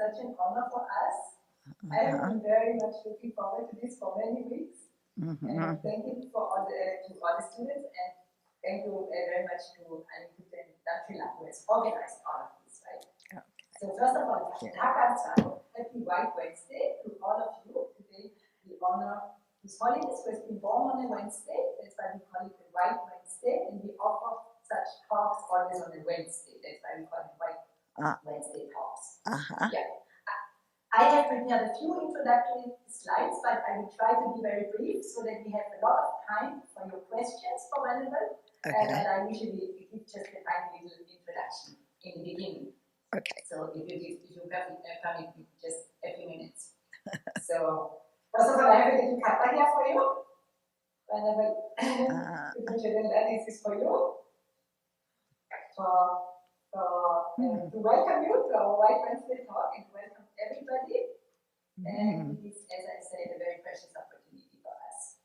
such an honor for us. I have been very much looking forward to this for many weeks. And thank you for all to all the students, and thank you very much to Tibetan who has organized all of this, right? Okay. So first of all, happy White Wednesday to all of you. Today we honor His Holiness who has been born on a Wednesday. That's why we call it the White Wednesday, and we offer such talks always on a Wednesday. That's why we call it White Wednesday talks. Yeah. I have prepared a few introductory slides, but I will try to be very brief so that we have a lot of time for your questions for Venerable. Okay. But I usually give just a tiny little introduction in the beginning. Okay. So if you permit me just a few minutes. So first of all, I have a little kappa here for you. Venerable, this is for you. To welcome you to our White Wednesday talk and to welcome everybody. And it is, as I said, a very precious opportunity for us.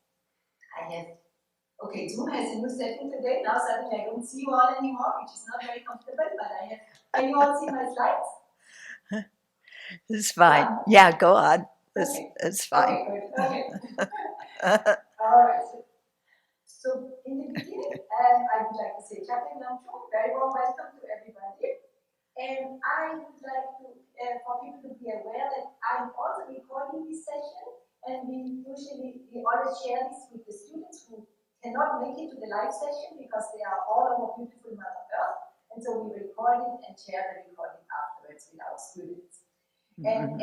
Zoom has a new setting today. Now suddenly I don't see you all anymore, which is not very comfortable, but can you all see my slides? It's fine. Yeah, go on. It's fine. Okay. All right. So in the beginning, I would like to say, Chaplain Namchung, very warm welcome to everybody. And I would like to, for people to be aware that I'm also recording this session, and we always share this with the students who cannot make it to the live session because they are all over beautiful Mother Earth, and so we record it and share the recording afterwards with our students. And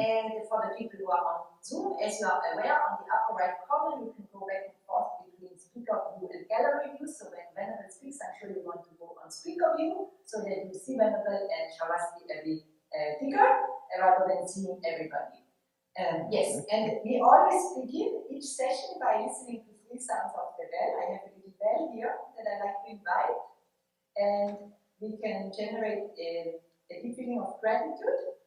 for the people who are on Zoom, as you are aware, on the upper right corner, you can go back and forth between speaker view and gallery view. So when Venerable speaks, I'm sure you want to go on speaker view so that you see Venerable and Sravasti every figure rather than seeing everybody. Yes, and we always begin each session by listening to 3 sounds of the bell. I have a little bell here that I like to invite, and we can generate a deep feeling of gratitude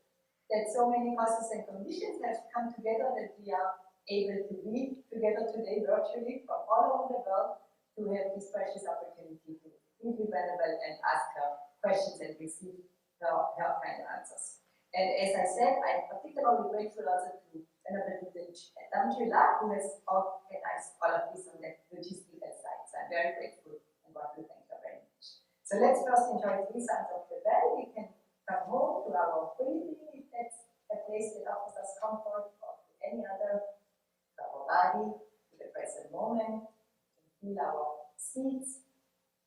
that so many causes and conditions have come together that we are able to be together today virtually from all over the world to have this precious opportunity to be Venerable and ask her questions and receive her kind answers. And as I said, I'm particularly grateful also to Venerable Damjula, who has organized all of this on the logistical side. So I'm very grateful and want to thank her very much. So let's first enjoy 3 sounds of the bell. We can come home to our breathing, if that's a place that offers us comfort, or to any other, to our body, to the present moment, to feel our seats,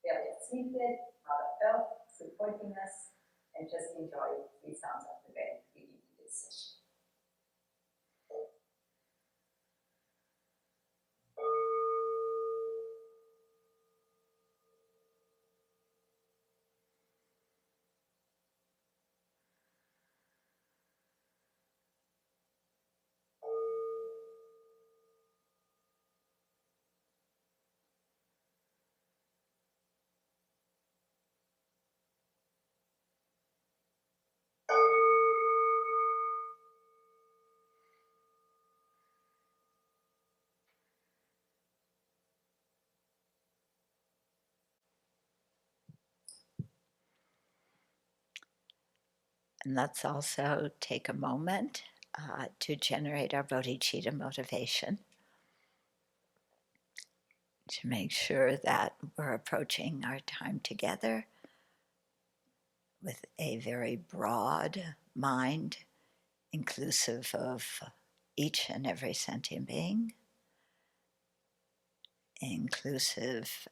where we are seated, Mother Earth supporting us, and just enjoy 3 sounds of the bell to begin this session. And let's also take a moment to generate our bodhicitta motivation, to make sure that we're approaching our time together with a very broad mind, inclusive of each and every sentient being, inclusive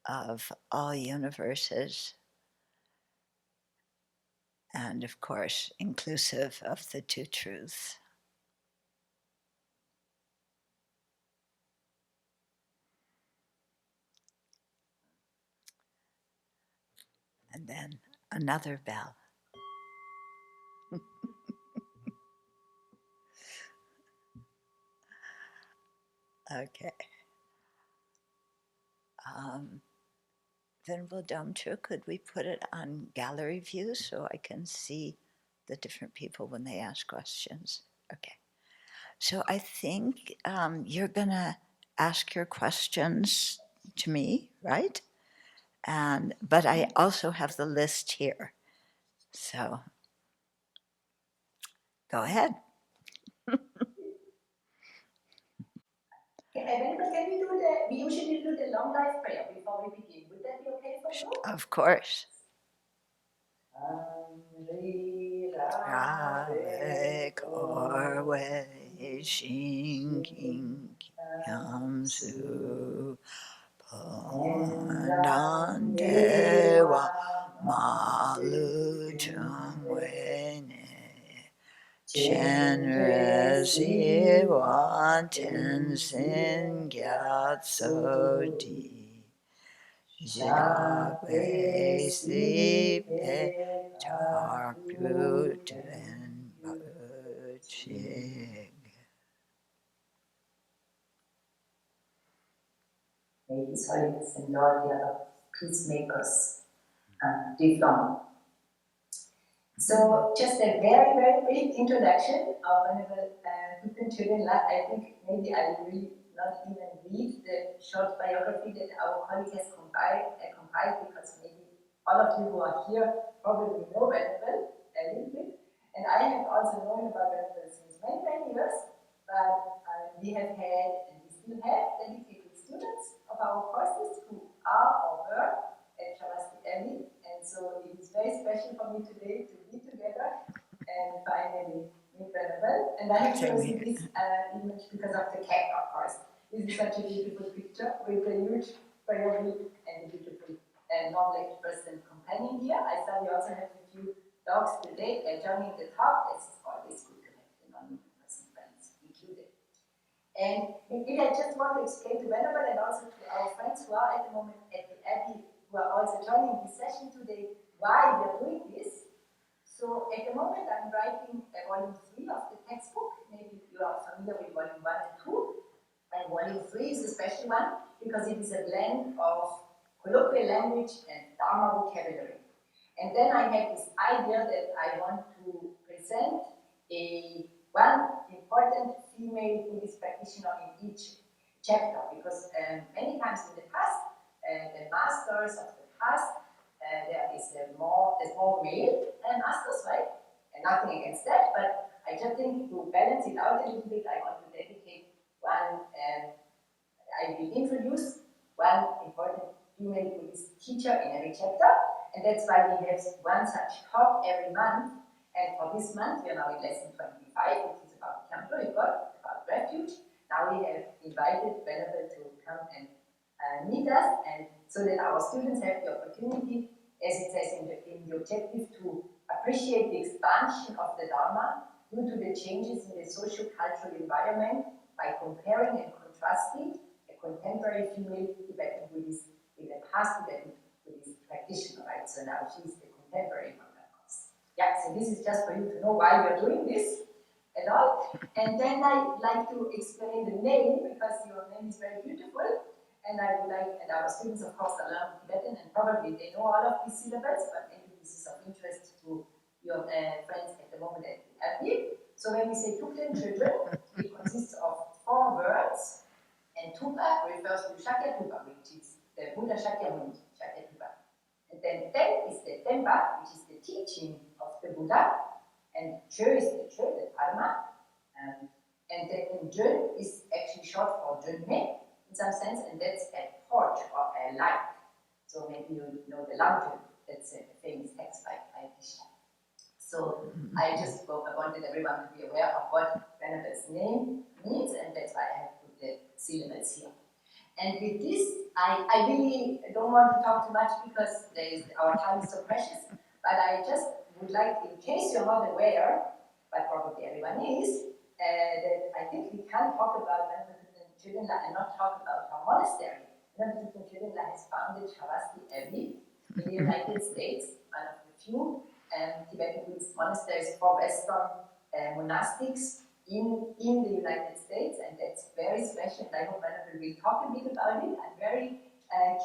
of all universes, and of course, inclusive of the 2 truths. And then another bell. Okay. Venerable Damchu, could we put it on gallery view so I can see the different people when they ask questions? Okay. So I think you're going to ask your questions to me, right? But I also have the list here. So Go ahead. Can we do we usually do the long life prayer before we begin. Would that be okay for you? Of course. Rave Korwe Shinking Yamsu Pondan Dewa Malu Changwene Generous Wanton Sin Gyatso Di Jagwe Sleep Dark Root and Chig. May His Holiness and Lord the other peacemakers live long. So, just a very, very brief introduction of Venerable Tibetan Chögyam. I think maybe I will really not even read the short biography that our colleague has compiled because maybe all of you who are here probably know Venerable a little bit. And I have also known about Venerable since many, many years, but we have had, and we still have, dedicated students of our courses who are or were at Sravasti Abbey. And so it is very special for me today to be together and finally meet Venerable. And I have chosen this image because of the cat, of course. This is such a beautiful picture with a huge prayer wheel and a beautiful non-legged person companion here. I saw we also have a few dogs today. Johnny at the top. It's always good to have the non-legged person friends included. And I just want to explain to Venerable and also to our friends who are at the moment at the Abbey, who are also joining this session today, why we are doing this. So at the moment I'm writing volume 3 of the textbook. Maybe you are familiar with volume 1 and 2. And volume 3 is a special one because it is a blend of colloquial language and Dharma vocabulary. And then I had this idea that I want to present one important female Buddhist practitioner in each chapter, because many times in the past, the masters of the past, there's more male masters, right? And nothing against that, but I just think to balance it out a little bit, I want to dedicate one, I will introduce one important female Buddhist teacher in every chapter, and that's why we have one such talk every month. And for this month, we are now in lesson 25, which is about Khyamdo, about refuge. Now we have invited Venerable to come and meet us, and so that our students have the opportunity, as it says in the objective, to appreciate the expansion of the Dharma due to the changes in the socio-cultural environment by comparing and contrasting a contemporary female Tibetan Buddhist with a past Tibetan Buddhist practitioner, right? So now she's the contemporary one, of course. Yeah, so this is just for you to know why we're doing this at all. And then I'd like to explain the name, because your name is very beautiful. And I would like, and our students, of course, are learning Tibetan, and probably they know all of these syllables, but maybe this is of interest to your friends at the moment at the Abbey. So when we say Tibetan children, it consists of 4 words, and Tupa refers to Shakyatupa, which is the Buddha Shakyamuni, Shakyatupa. And then Ten is the Tempa, which is the teaching of the Buddha, and Chö is the Chö, the Dharma, and then Jön is actually short for Jönme, in some sense, and that's a torch or a light. So maybe you know the lantern, that's a famous text by Krishna. So I just wanted everyone to be aware of what Venerables' name means, and that's why I have put the syllables here. And with this, I really don't want to talk too much because our time is so precious, but I just would like, in case you're not aware, but probably everyone is, that I think we can't talk about Venerable Tibetan Chögyam and not talk about our monastery. Venerable Tibetan Chögyam has founded Sravasti Abbey in the United States, one of the few Tibetan Buddhist monasteries for Western monastics in the United States, and that's very special, and I hope Venerable will talk a bit about it. I'm very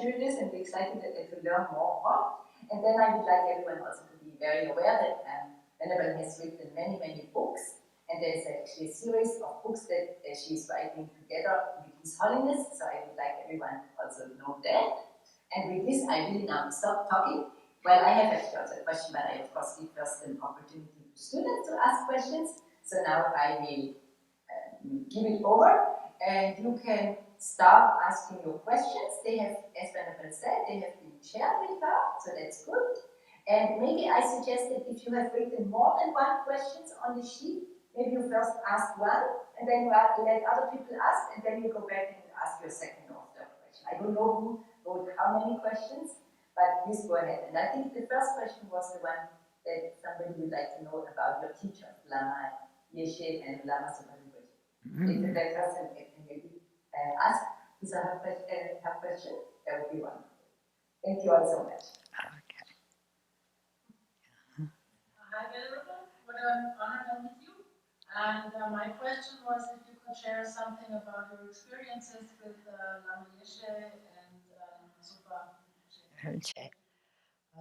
curious and excited to learn more. And then I would like everyone also to be very aware that Venerable has written many, many books, and there's actually a series of books that she's writing together with His Holiness, so I would like everyone to also know that. And with this, I will now stop talking. Well, I have actually also a question, but I of course give first an opportunity to students to ask questions. So now I will give it over, and you can start asking your questions. They have, as Venerable said, they have been shared with her, so that's good. And maybe I suggest that if you have written more than one questions on the sheet, maybe you first ask one, and then you let other people ask, and then you go back and ask your second or third question. I don't know who wrote how many questions, but please go ahead. And I think the first question was the one that somebody would like to know about your teacher, Lama Yeshe and Lama Subhadipati. If the person can maybe ask who's have question, that would be wonderful. Thank you all so much. Okay. Hi, Venerable. What an honor to meet you. And my question was if you could share something about your experiences with Lama Yeshe and Sopa. Okay.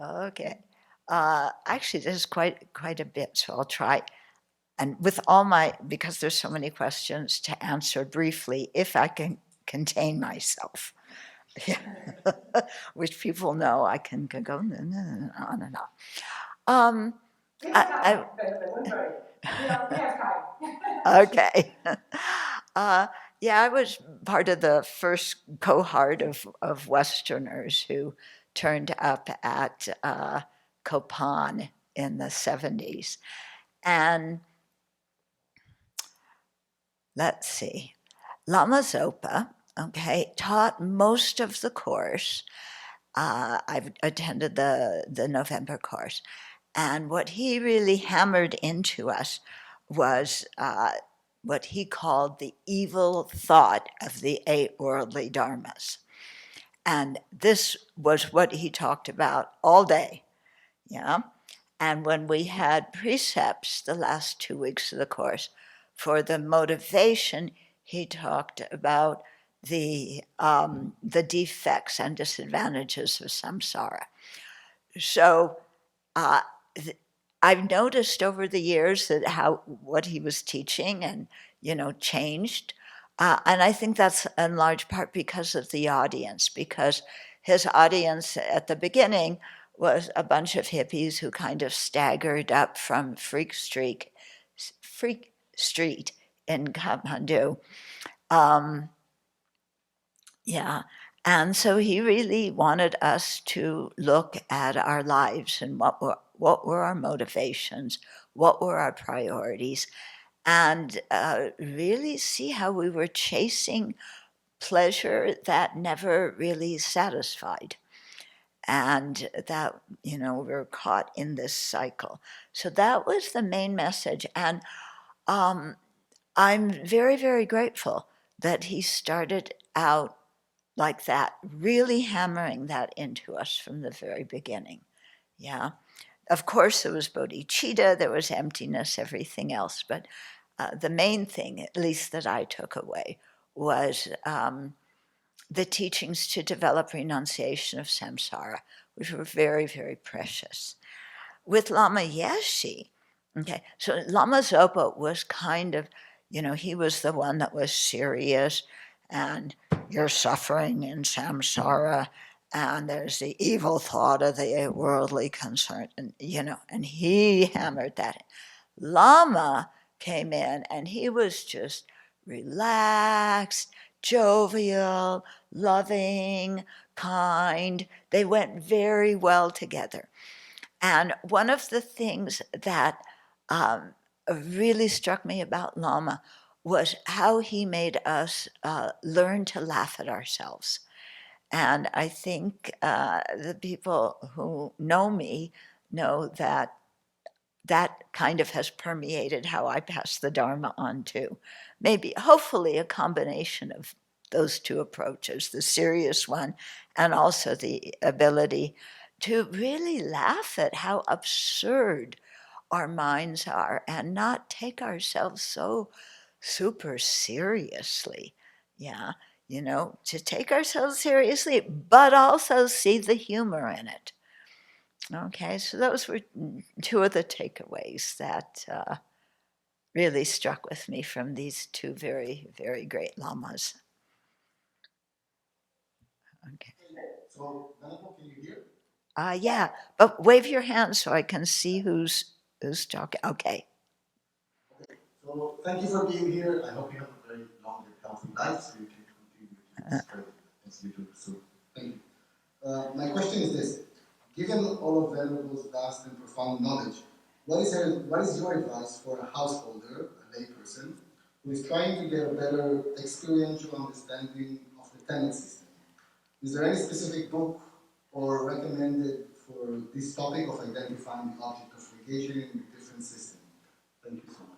Okay. Actually, there's quite a bit, so I'll try. And with all my, because there's so many questions to answer briefly, if I can contain myself, yeah. Which people know I can go on and on. We have time, don't worry. We have time. Okay. Yeah, I was part of the first cohort of Westerners who turned up at Copan in the 70s. And let's see, Lama Zopa, okay, taught most of the course. I've attended the November course. And what he really hammered into us was what he called the evil thought of the eight worldly dharmas. And this was what he talked about all day. Yeah. And when we had precepts the last 2 weeks of the course, for the motivation, he talked about the defects and disadvantages of samsara. So uh, I've noticed over the years that how what he was teaching and changed, and I think that's in large part because of the audience, because his audience at the beginning was a bunch of hippies who kind of staggered up from Freak Street in Kathmandu. Um, yeah. And so he really wanted us to look at our lives and what were our motivations, what were our priorities, and really see how we were chasing pleasure that never really satisfied. And that, we were caught in this cycle. So that was the main message. And I'm very, very grateful that he started out like that, really hammering that into us from the very beginning. Yeah. Of course, there was bodhicitta, there was emptiness, everything else. But the main thing, at least that I took away, was the teachings to develop renunciation of samsara, which were very, very precious. With Lama Yeshe, okay, so Lama Zopa was kind of, he was the one that was serious, and you're suffering in samsara, and there's the evil thought of the worldly concern, and and he hammered that. Lama came in, and he was just relaxed, jovial, loving, kind. They went very well together. And one of the things that really struck me about Lama was how he made us learn to laugh at ourselves. And I think the people who know me know that that kind of has permeated how I pass the Dharma on too. Maybe, hopefully, a combination of those two approaches, the serious one and also the ability to really laugh at how absurd our minds are and not take ourselves so super seriously. Yeah, to take ourselves seriously, but also see the humor in it. Okay, so those were two of the takeaways that really struck with me from these two very, very great lamas. Okay. So, Venerable, can you hear? Yeah, but wave your hand so I can see who's talking. Okay. Okay. So thank you for being here. I hope you have a very long and healthy life so you can continue to spread as you do. So thank you. My question is this. Given all of Venerable's vast and profound knowledge, what is your advice for a householder, a layperson, who is trying to get a better experiential understanding of the tenet system? Is there any specific book or recommended for this topic of identifying the object of negation in the different system? Thank you so much.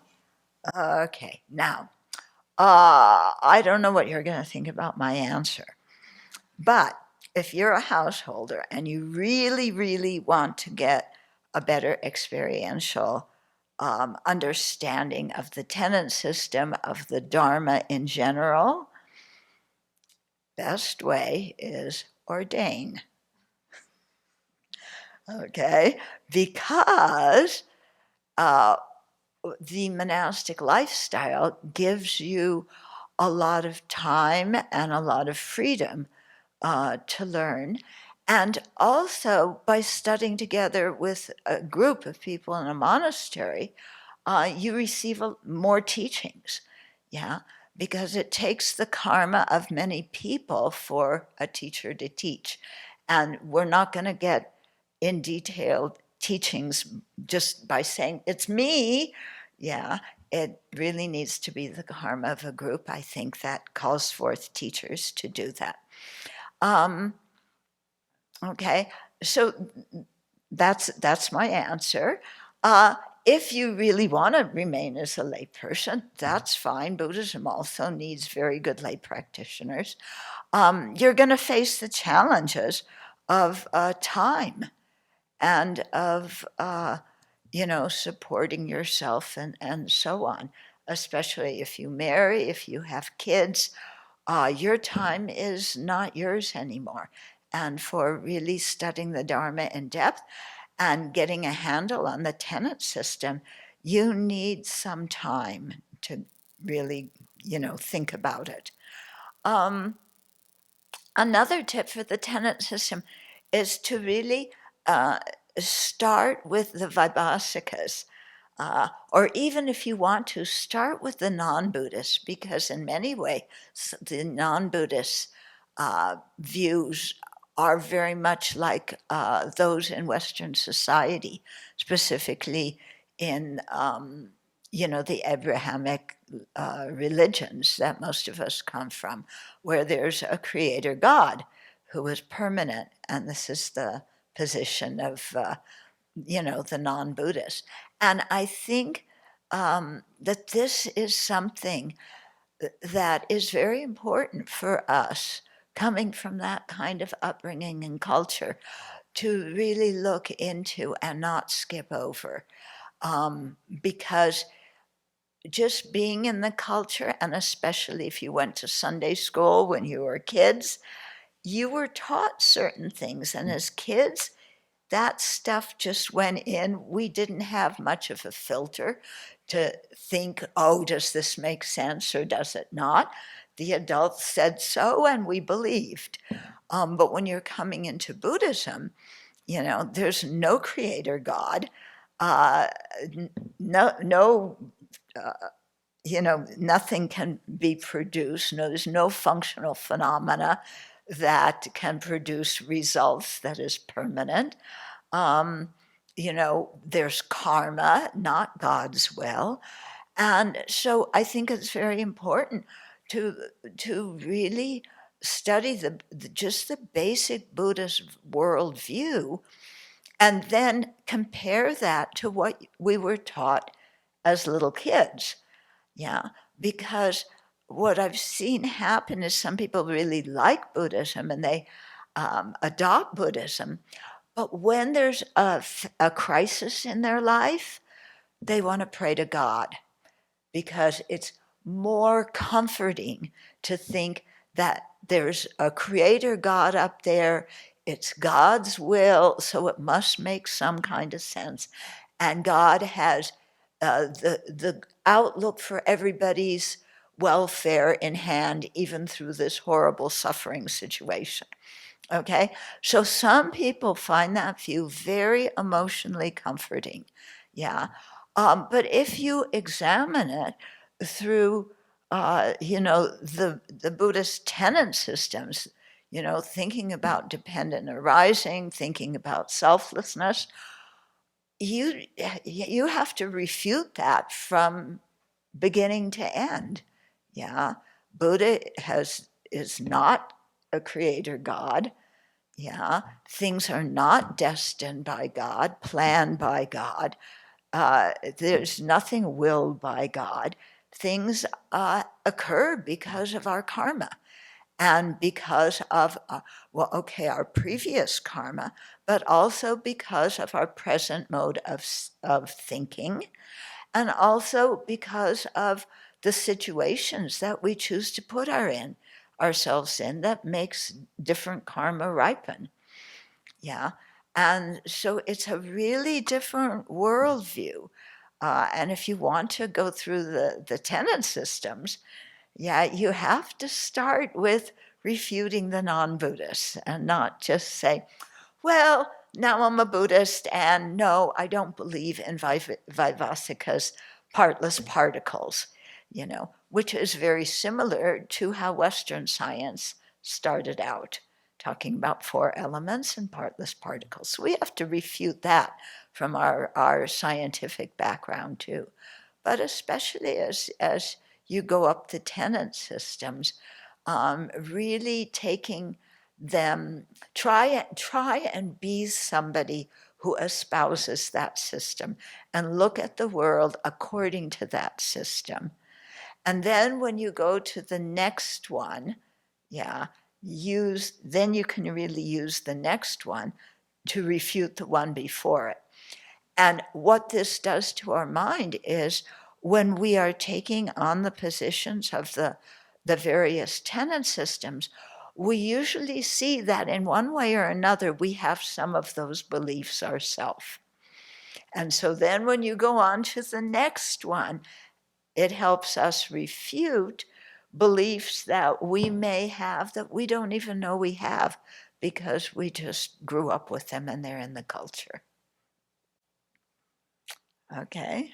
Okay, now, I don't know what you're going to think about my answer, but if you're a householder and you really, really want to get a better experiential understanding of the tenet system, of the Dharma in general, best way is ordain. Okay, because the monastic lifestyle gives you a lot of time and a lot of freedom to learn. And also, by studying together with a group of people in a monastery, you receive more teachings. Yeah, because it takes the karma of many people for a teacher to teach. And we're not going to get in detailed teachings just by saying, it's me. Yeah, it really needs to be the karma of a group. I think that calls forth teachers to do that. Okay, so that's my answer. If you really want to remain as a layperson, that's fine. Buddhism also needs very good lay practitioners. You're going to face the challenges of time and of supporting yourself and so on. Especially if you marry, if you have kids, your time is not yours anymore. And for really studying the Dharma in depth and getting a handle on the tenet system, you need some time to really, think about it. Another tip for the tenet system is to really start with the Vaibhasikas. Or even if you want to, start with the non-Buddhists, because in many ways, the non-Buddhist views are very much like those in Western society, specifically in, the Abrahamic religions that most of us come from, where there's a creator God who is permanent, and this is the position of the non-Buddhist. And I think that this is something that is very important for us, coming from that kind of upbringing and culture, to really look into and not skip over. Because just being in the culture, and especially if you went to Sunday school when you were kids, you were taught certain things. And as kids, that stuff just went in. We didn't have much of a filter to think, oh, does this make sense or does it not? The adults said so, and we believed. But when you're coming into Buddhism, there's no creator God, no, nothing can be produced. No, there's no functional phenomena that can produce results that is permanent. There's karma, not God's will. And so I think it's very important to really study just the basic Buddhist worldview, and then compare that to what we were taught as little kids. Yeah, because what I've seen happen is some people really like Buddhism and they adopt Buddhism, but when there's a crisis in their life, they want to pray to God, because it's more comforting to think that there's a creator God up there. It's God's will, so it must make some kind of sense. And God has the outlook for everybody's welfare in hand, even through this horrible suffering situation. Okay, so some people find that view very emotionally comforting. Yeah. But if you examine it through, the Buddhist tenet systems, thinking about dependent arising, thinking about selflessness, you have to refute that from beginning to end. Yeah, Buddha is not a creator God. Yeah, things are not destined by God, planned by God. There's nothing willed by God. Things occur because of our karma and because of, our previous karma, but also because of our present mode of thinking, and also because of the situations that we choose to put ourselves in that makes different karma ripen. Yeah. And so it's a really different worldview. And if you want to go through the tenet systems, yeah, you have to start with refuting the non Buddhists and not just say, well, now I'm a Buddhist, and no, I don't believe in Vaivasika's partless particles, which is very similar to how Western science started out, talking about four elements and partless particles. So we have to refute that from our scientific background too. But especially as you go up the tenet systems, really taking them, try and be somebody who espouses that system and look at the world according to that system. And then when you go to the next one, yeah, then you can really use the next one to refute the one before it. And what this does to our mind is when we are taking on the positions of the various tenet systems, we usually see that in one way or another, we have some of those beliefs ourselves. And so then when you go on to the next one, it helps us refute beliefs that we may have that we don't even know we have because we just grew up with them and they're in the culture. Okay.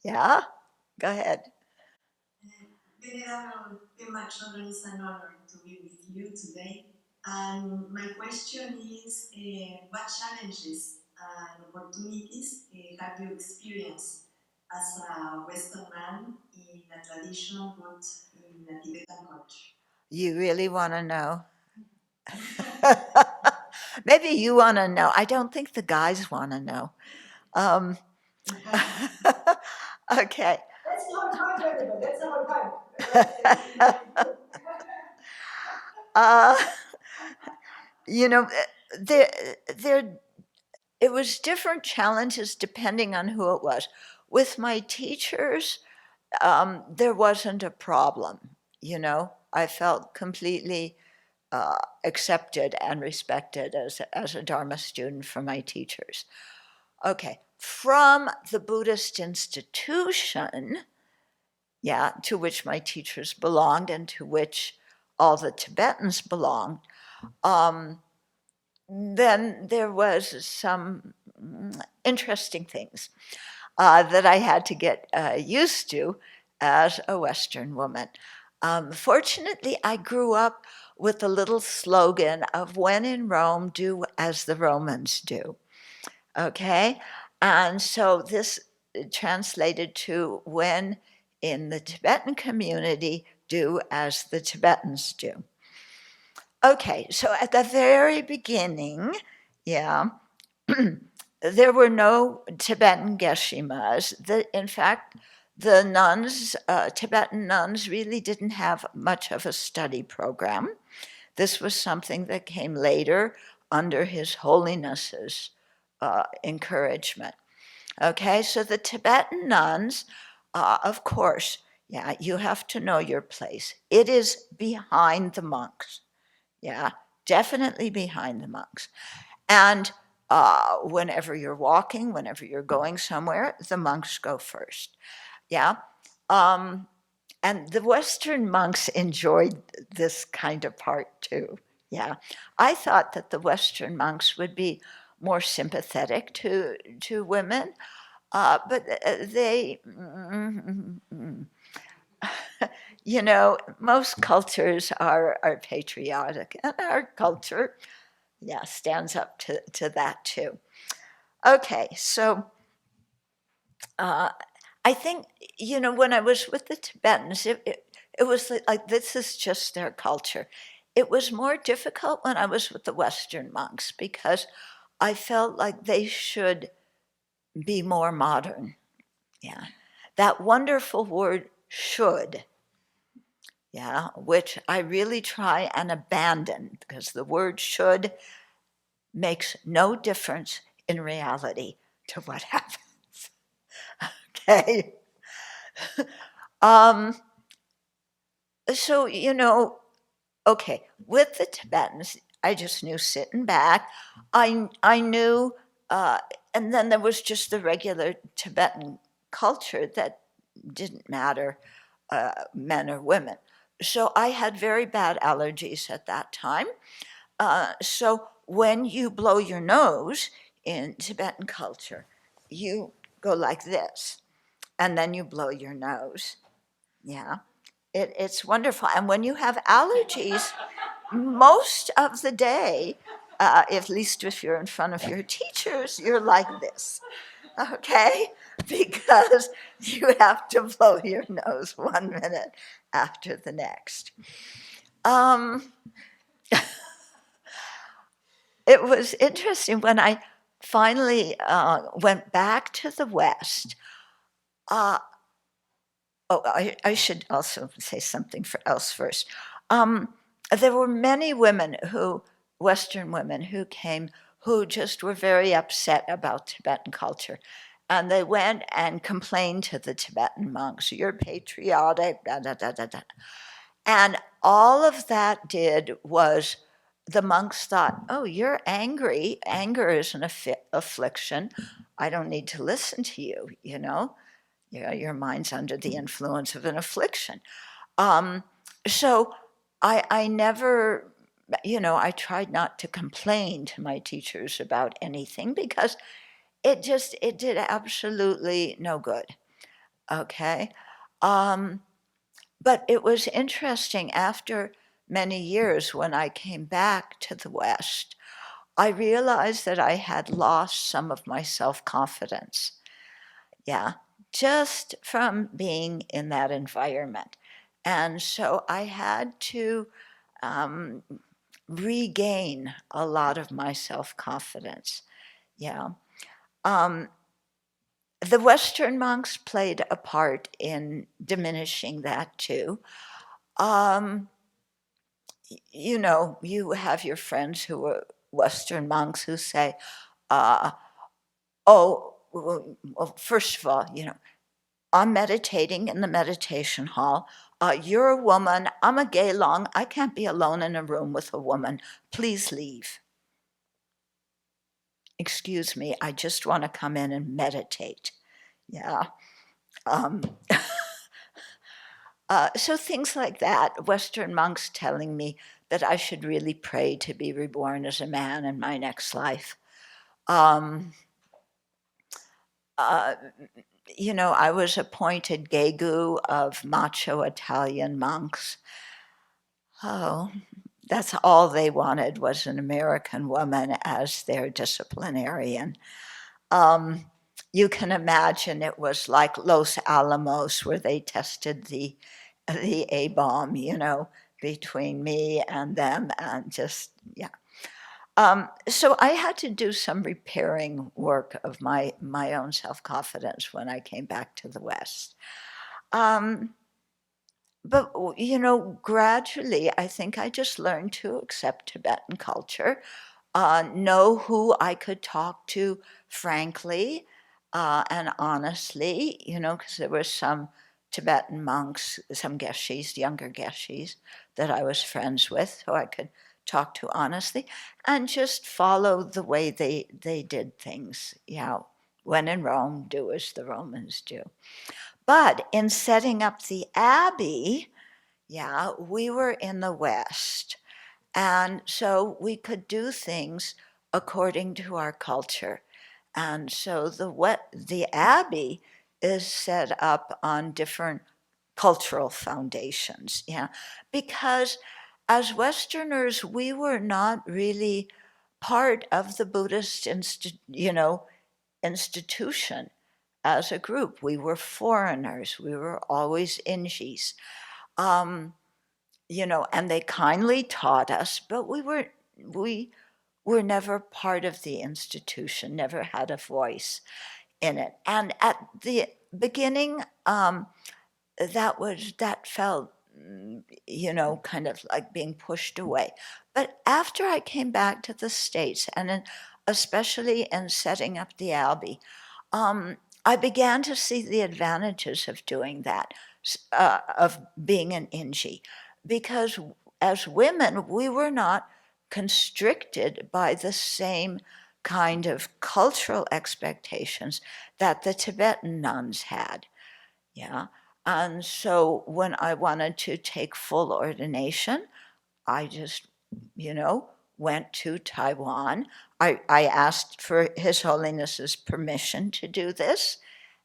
Yeah, go ahead. Venerable Pema Chodron, it's an honor to be with you today. And my question is, what challenges and opportunities have you experienced as a Western man in a tradition but in a Tibetan culture? You really want to know? Maybe you want to know. I don't think the guys want to know. Um, okay. That's the whole point, Venerable. That's the whole point. uh, you know, there, there, it was different challenges depending on who it was. With my teachers, there wasn't a problem. I felt completely accepted and respected as a Dharma student from my teachers. Okay, from the Buddhist institution, yeah, to which my teachers belonged and to which all the Tibetans belonged, then there was some interesting things that I had to get used to as a Western woman. Fortunately, I grew up with the little slogan of when in Rome, do as the Romans do. Okay? And so this translated to when in the Tibetan community, do as the Tibetans do. Okay, so at the very beginning, yeah, there were no Tibetan geshimas. In fact, the nuns, Tibetan nuns, really didn't have much of a study program. This was something that came later under His Holiness's encouragement. Okay, so the Tibetan nuns, of course, yeah, you have to know your place. It is behind the monks. Yeah, definitely behind the monks. And whenever you're walking, whenever you're going somewhere, the monks go first. Yeah. And the Western monks enjoyed this kind of part too. Yeah, I thought that the Western monks would be more sympathetic to women, but they, you know, most cultures are patriotic, and our culture, yeah, stands up to that too. Okay, so I think, you know, when I was with the Tibetans, it was like this is just their culture. It was more difficult when I was with the Western monks because I felt like they should be more modern. Yeah. That wonderful word should, yeah, which I really try and abandon because the word should makes no difference in reality to what happens. Okay. Um, so, you know, okay, with the Tibetans, I just knew sitting back. I knew, and then there was just the regular Tibetan culture that didn't matter, men or women. So I had very bad allergies at that time. So when you blow your nose in Tibetan culture, you go like this, and then you blow your nose. Yeah, it's wonderful. And when you have allergies, most of the day, at least if you're in front of your teachers, you're like this, okay? Because you have to blow your nose 1 minute after the next. Um, it was interesting when I finally went back to the West. Uh, I should also say something else first. There were many women Western women who came who just were very upset about Tibetan culture. And they went and complained to the Tibetan monks, you're patriotic, da, da, da, da, da. And all of that did was the monks thought, oh, you're angry. Anger is an affliction. I don't need to listen to you, you know? Your mind's under the influence of an affliction. So I never, you know, I tried not to complain to my teachers about anything because it did absolutely no good. Okay. But it was interesting after many years when I came back to the West, I realized that I had lost some of my self confidence. Yeah, just from being in that environment. And so I had to um, regain a lot of my self confidence. Yeah. Um, the Western monks played a part in diminishing that too. Um, you know, you have your friends who are Western monks who say, uh, oh, well, first of all, you know, I'm meditating in the meditation hall. You're a woman. I'm a gay long. I can't be alone in a room with a woman. Please leave. Excuse me. I just want to come in and meditate. Yeah. Um, so things like that. Western monks telling me that I should really pray to be reborn as a man in my next life. Um, uh, you know, I was appointed gegu of macho Italian monks. Oh, that's all they wanted was an American woman as their disciplinarian. Um, you can imagine it was like Los Alamos where they tested the A bomb, you know, between me and them, and just yeah. So I had to do some repairing work of my own self confidence when I came back to the West. Um, but you know, gradually, I think I just learned to accept Tibetan culture, know who I could talk to frankly and honestly, you know, because there were some Tibetan monks, some geshis, younger geshis, that I was friends with, who I could talk to honestly, and just follow the way they did things. You know, when in Rome, do as the Romans do. But in setting up the Abbey, yeah, we were in the West. And so we could do things according to our culture. And so the Abbey is set up on different cultural foundations, yeah, because as Westerners, we were not really part of the Buddhist institution as a group. We were foreigners. We were always Injis. Um, and they kindly taught us, but we were never part of the institution, never had a voice in it. And at the beginning, that felt, kind of like being pushed away. But after I came back to the States, and especially in setting up the Abbey, I began to see the advantages of doing that, of being an Inji, because as women, we were not constricted by the same kind of cultural expectations that the Tibetan nuns had. Yeah. And so when I wanted to take full ordination, I just, went to Taiwan. I asked for His Holiness's permission to do this,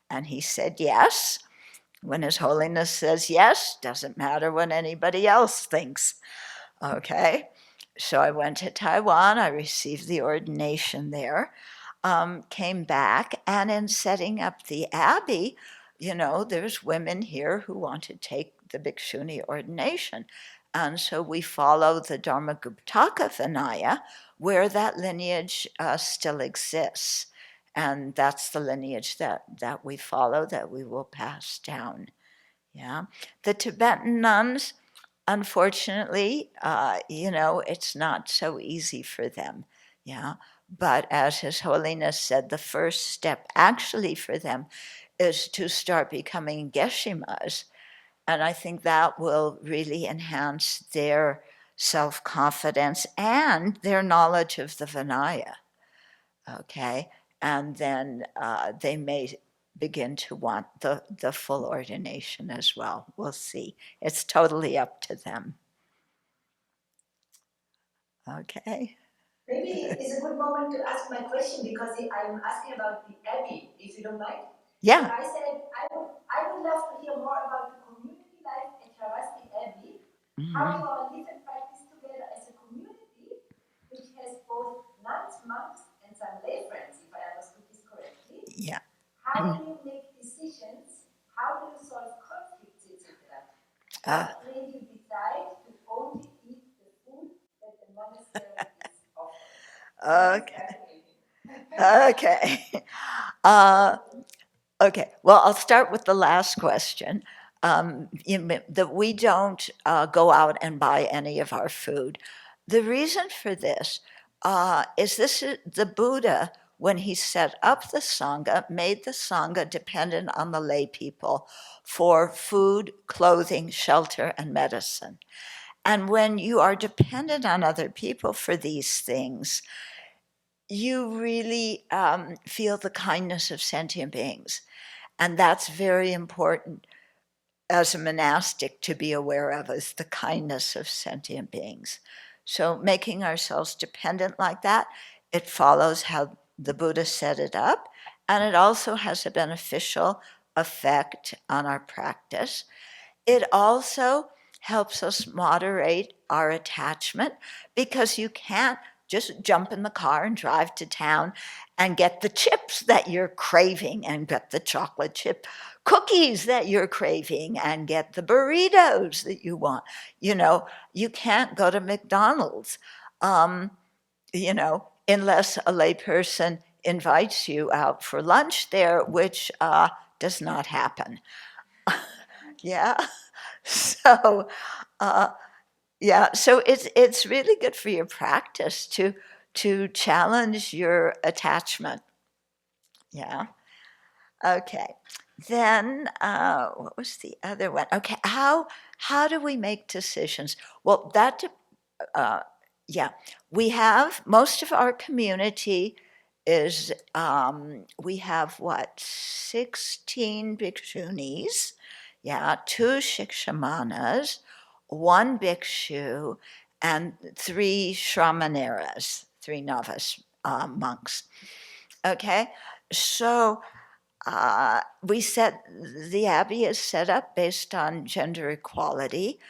and he said yes. When His Holiness says yes, doesn't matter what anybody else thinks. Okay. So I went to Taiwan, I received the ordination there, came back, and in setting up the Abbey, there's women here who want to take the Bhikshuni ordination. And so we follow the Dharmaguptaka Vinaya, where that lineage still exists. And that's the lineage that we follow, that we will pass down. Yeah. The Tibetan nuns, unfortunately, it's not so easy for them. Yeah. But as His Holiness said, the first step actually for them is to start becoming geshimas. And I think that will really enhance their self-confidence and their knowledge of the Vinaya. Okay. And then they may begin to want the full ordination as well. We'll see. It's totally up to them. Okay. Maybe it's a good moment to ask my question because I'm asking about the Abbey, if you don't mind. Yeah. So I said I would love to hear more about the community life at Sravasti Abbey, how you all live and practice together as a community, which has both nuns, monks, and some lay friends, if I understood this correctly. Yeah. How do you make decisions? How do you solve conflicts, etc.? What made you decide to only eat the food that the monastery is offering? Okay. Okay. Well, I'll start with the last question. That we don't go out and buy any of our food. The reason for this is the Buddha, when he set up the Sangha, made the Sangha dependent on the lay people for food, clothing, shelter, and medicine. And when you are dependent on other people for these things, you really feel the kindness of sentient beings. And that's very important as a monastic to be aware of, is the kindness of sentient beings. So making ourselves dependent like that, it follows how the Buddha set it up, and it also has a beneficial effect on our practice. It also helps us moderate our attachment, because you can't just jump in the car and drive to town and get the chips that you're craving, and get the chocolate chip cookies that you're craving, and get the burritos that you want. You can't go to McDonald's, unless a layperson invites you out for lunch there, which does not happen. Yeah. So, so it's really good for your practice to challenge your attachment. Yeah. Okay. Then what was the other one? Okay. How do we make decisions? Well, we have most of our community is we have 16 bhikshunis, 2 shikshamanas, 1 bhikshu, and 3 Shramaneras, 3 novice monks. Okay, so the Abbey is set up based on gender equality.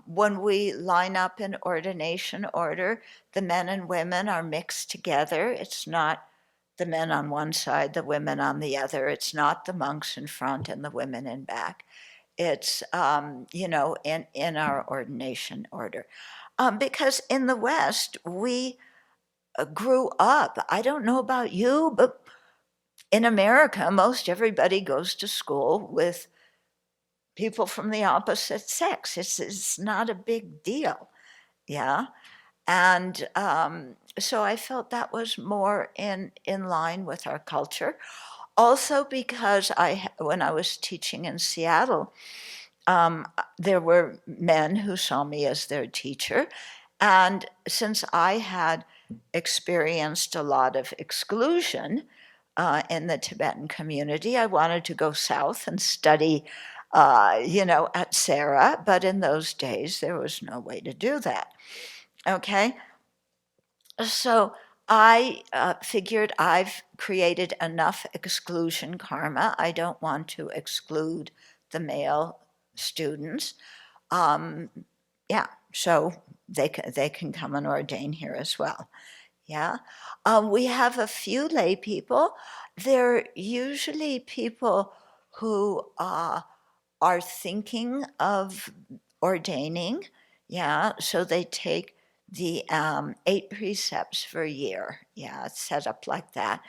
When we line up in ordination order, the men and women are mixed together. It's not the men on one side, the women on the other. It's not the monks in front and the women in back. It's, in our ordination order. Because in the West, we grew up, I don't know about you, but in America, most everybody goes to school with people from the opposite sex. It's not a big deal, yeah. And so I felt that was more in line with our culture. Also, because when I was teaching in Seattle, there were men who saw me as their teacher, and since I had experienced a lot of exclusion in the Tibetan community, I wanted to go south and study, at Sarah, but in those days there was no way to do that. Okay, so I figured I've created enough exclusion karma. I don't want to exclude the male students. Um, yeah, so they can come and ordain here as well. Yeah, we have a few lay people. They're usually people who are thinking of ordaining. Yeah, so they take the 8 precepts for a year. Yeah, it's set up like that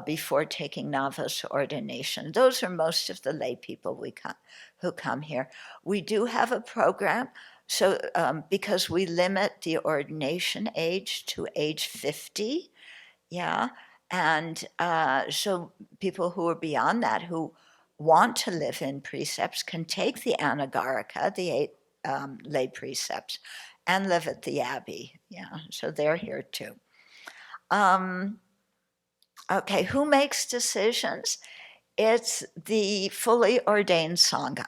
before taking novice ordination. Those are most of the lay people who come here. We do have a program, so because we limit the ordination age to age 50, yeah, and so people who are beyond that, who want to live in precepts, can take the anagarika, the 8 lay precepts, and live at the Abbey. Yeah, so they're here too. Okay, who makes decisions? It's the fully ordained Sangha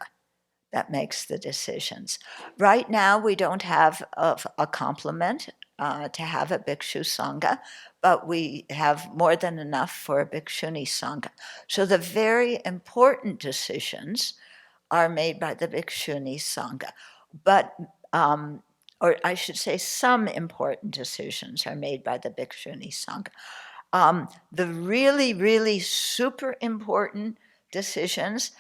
that makes the decisions. Right now, we don't have a complement to have a Bhikshu Sangha, but we have more than enough for a Bhikshuni Sangha. So the very important decisions are made by the Bhikshuni Sangha. But, or I should say, some important decisions are made by the Bhikshuni Sangha. The really, really super important decisions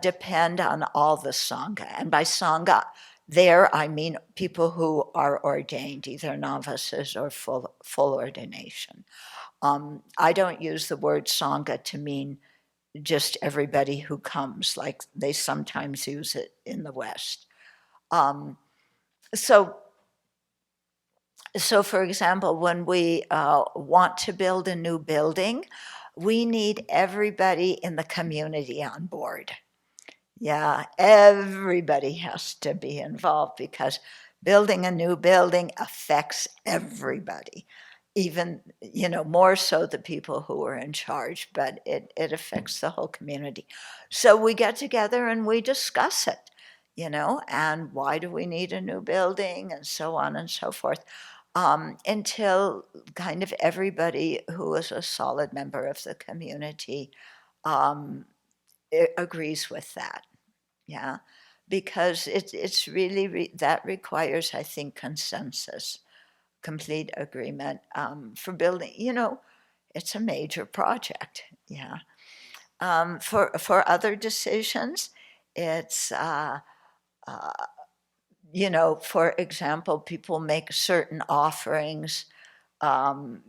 depend on all the Sangha. And by Sangha, there I mean people who are ordained, either novices or full ordination. I don't use the word Sangha to mean just everybody who comes, like they sometimes use it in the West. So for example, when we want to build a new building, we need everybody in the community on board. Yeah, everybody has to be involved because building a new building affects everybody, even, more so the people who are in charge, but it affects the whole community. So we get together and we discuss it, and why do we need a new building and so on and so forth, until kind of everybody who is a solid member of the community agrees with that. Yeah, because it's really that requires, I think, consensus, complete agreement for building. It's a major project. Yeah. For other decisions, it's for example, people make certain offerings. Then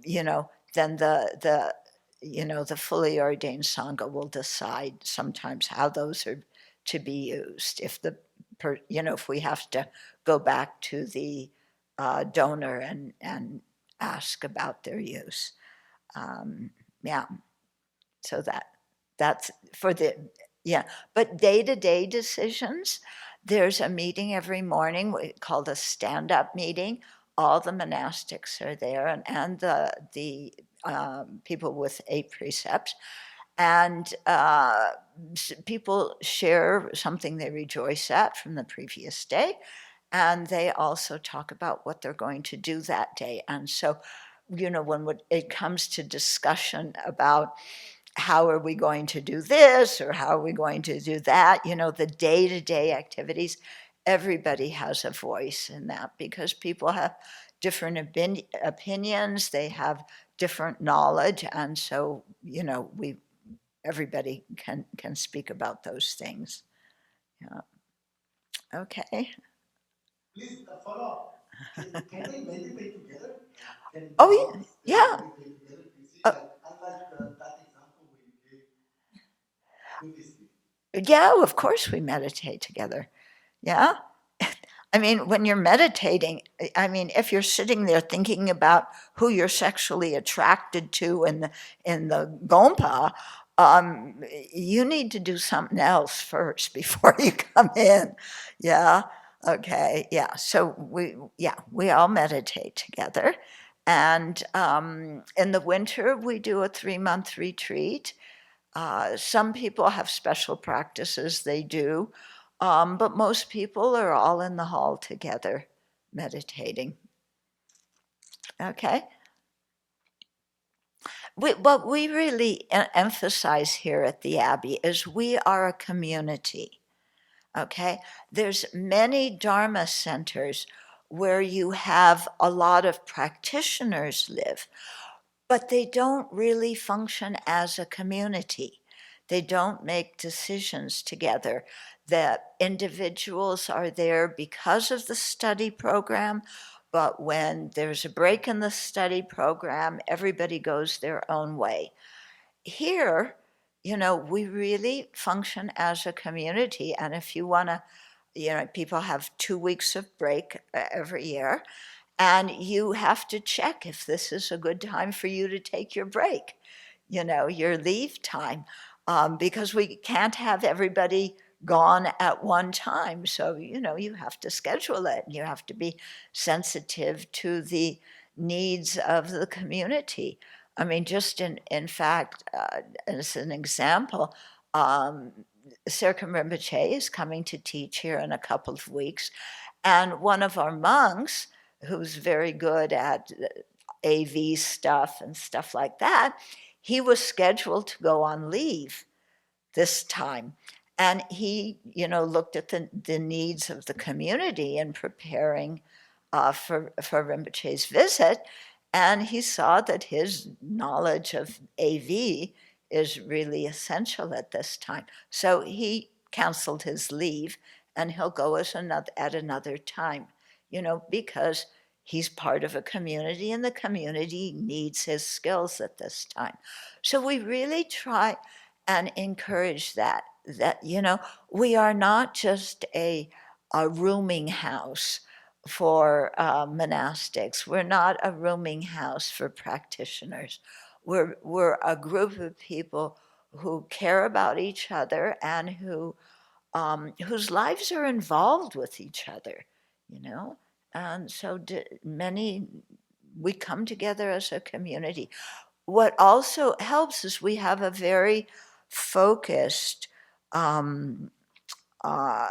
the fully ordained Sangha will decide sometimes how those are to be used. If if we have to go back to the donor and ask about their use. Yeah, so that's for the, yeah. But day-to-day decisions, there's a meeting every morning called a stand-up meeting. All the monastics are there, and the people with 8 precepts, and people share something they rejoice at from the previous day, And they also talk about what they're going to do that day. And so, when it comes to discussion about how are we going to do this or how are we going to do that, the day-to-day activities, everybody has a voice in that because people have different opinions, they have different knowledge, and so everybody can speak about those things. Yeah. Okay. Please follow up. Can they meditate together? Can Oh, monks yeah. meditate together? You see, Uh, unlike that example where you gave previously. yeah, of course we meditate together. Yeah. I mean, when you're meditating, if you're sitting there thinking about who you're sexually attracted to in the Gompa, you need to do something else first before you come in. Yeah. Okay. Yeah. So we all meditate together. And in the winter, we do a 3-month retreat. Some people have special practices they do, but most people are all in the hall together meditating. Okay? What we really emphasize here at the Abbey is we are a community. Okay? There's many Dharma centers where you have a lot of practitioners live, but they don't really function as a community. They don't make decisions together. The individuals are there because of the study program, but when there's a break in the study program, everybody goes their own way. Here, we really function as a community, and if you want to, people have 2 weeks of break every year, and you have to check if this is a good time for you to take your break, your leave time, because we can't have everybody gone at one time. So, you have to schedule it. You have to be sensitive to the needs of the community. I mean, just in fact, as an example, um, Serkan Rinpoche is coming to teach here in a couple of weeks. And one of our monks, who's very good at AV stuff and stuff like that, he was scheduled to go on leave this time. And he, looked at the needs of the community in preparing for Rinpoche's visit, and he saw that his knowledge of AV is really essential at this time. So he canceled his leave, and he'll go at another time, because he's part of a community, and the community needs his skills at this time. So we really try and encourage that we are not just a rooming house for monastics. We're not a rooming house for practitioners. We're a group of people who care about each other and whose lives are involved with each other, And so we come together as a community. What also helps is we have a very focused um, uh,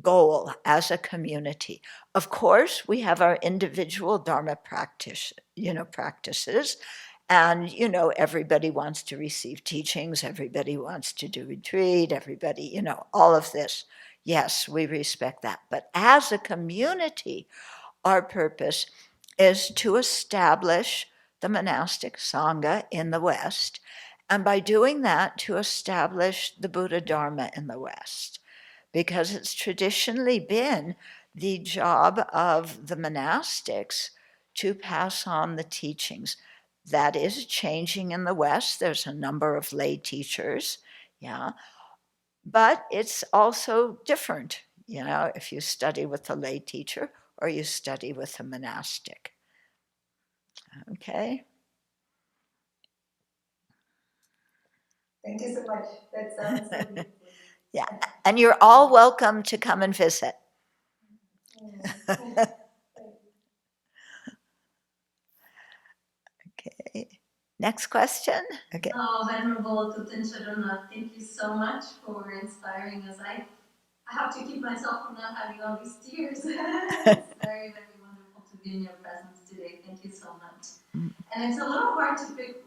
goal as a community. Of course, we have our individual Dharma practices, and everybody wants to receive teachings, everybody wants to do retreat, everybody, all of this. Yes, we respect that. But as a community, our purpose is to establish the monastic Sangha in the West, and by doing that, to establish the Buddha Dharma in the West, because it's traditionally been the job of the monastics to pass on the teachings. That is changing in the West. There's a number of lay teachers, yeah, but it's also different, if you study with a lay teacher or you study with a monastic. Okay. Thank you so much. That sounds so beautiful. Yeah, and you're all welcome to come and visit. Okay. Next question. Okay. Venerable Tutin Charonath, thank you so much for inspiring us. I have to keep myself from not having all these tears. It's very, very wonderful to be in your presence today. Thank you so much. And it's a little hard to pick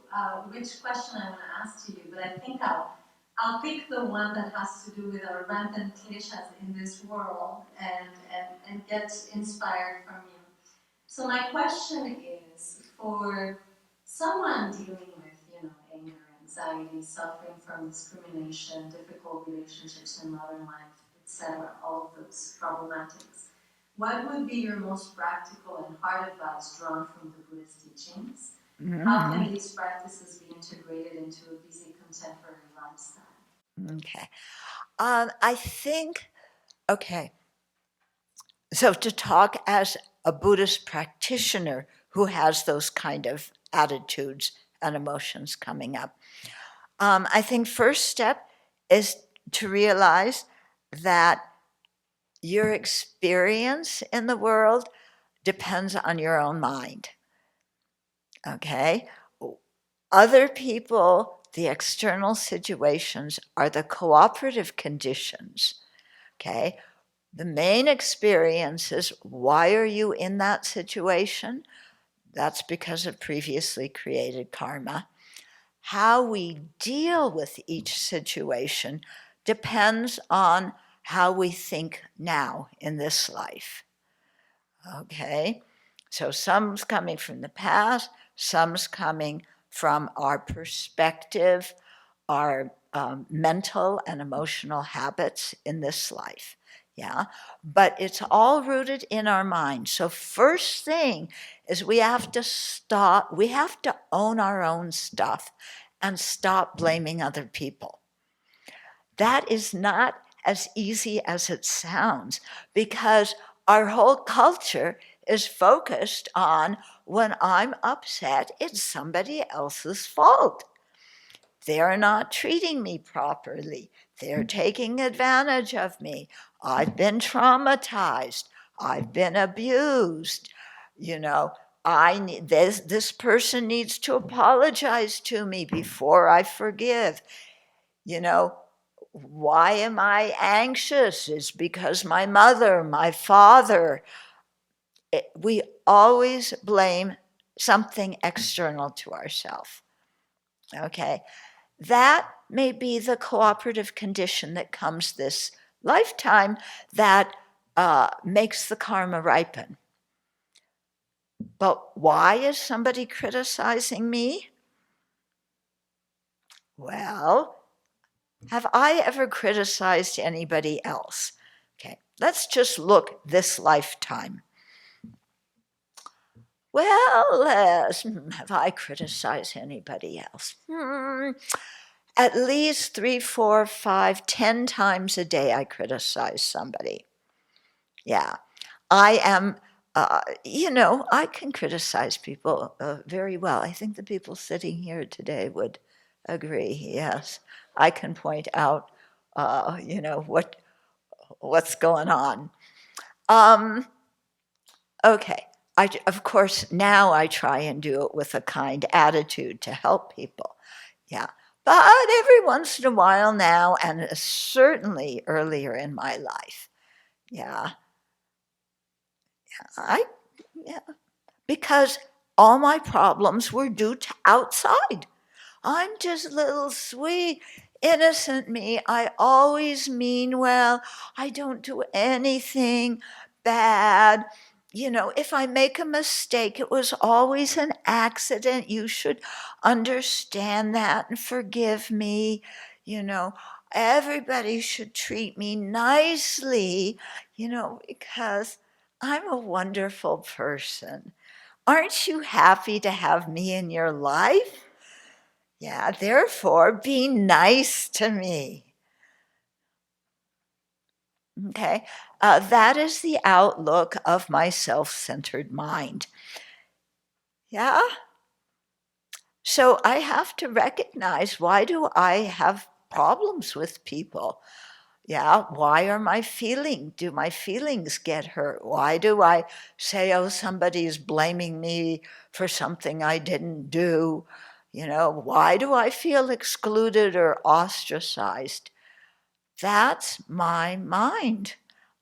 which question I want to ask to you, but I think I'll pick the one that has to do with our rampant kleshas in this world and get inspired from you. So my question is, for someone dealing with, anger, anxiety, suffering from discrimination, difficult relationships in modern life, etc., all of those problematics, what would be your most practical and hard advice drawn from the Buddhist teachings? How can these practices be integrated into a busy contemporary lifestyle? Okay. I think, okay, so to talk as a Buddhist practitioner who has those kind of attitudes and emotions coming up, I think first step is to realize that your experience in the world depends on your own mind. Okay? Other people, the external situations are the cooperative conditions. Okay? The main experience is, why are you in that situation? That's because of previously created karma. How we deal with each situation depends on how we think now in this life. Okay? So some's coming from the past, some's coming from our perspective, our mental and emotional habits in this life. Yeah, but it's all rooted in our mind. So first thing is we have to own our own stuff and stop blaming other people. That is not as easy as it sounds, because our whole culture is focused on, when I'm upset, it's somebody else's fault. They're not treating me properly. They're taking advantage of me. I've been traumatized. I've been abused. This person needs to apologize to me before I forgive. Why am I anxious? It's because my mother, my father. We always blame something external to ourselves. Okay? That may be the cooperative condition that comes this lifetime that makes the karma ripen. But why is somebody criticizing me? Well, have I ever criticized anybody else? Okay, let's just look this lifetime. Well, have I criticized anybody else? At least 3, 4, 5, 10 times a day I criticize somebody. Yeah, I am, I can criticize people very well. I think the people sitting here today would agree. Yes, I can point out, what's going on. Okay, of course, now I try and do it with a kind attitude to help people. Yeah, but every once in a while now, and certainly earlier in my life, yeah, yeah, because all my problems were due to outside. I'm just little sweet, innocent me. I always mean well. I don't do anything bad. If I make a mistake, it was always an accident. You should understand that and forgive me. Everybody should treat me nicely, because I'm a wonderful person. Aren't you happy to have me in your life? Yeah, therefore, be nice to me. Okay, that is the outlook of my self-centered mind. Yeah, so I have to recognize, why do I have problems with people? Yeah, why do my feelings get hurt? Why do I say, oh, somebody is blaming me for something I didn't do? Why do I feel excluded or ostracized? That's my mind.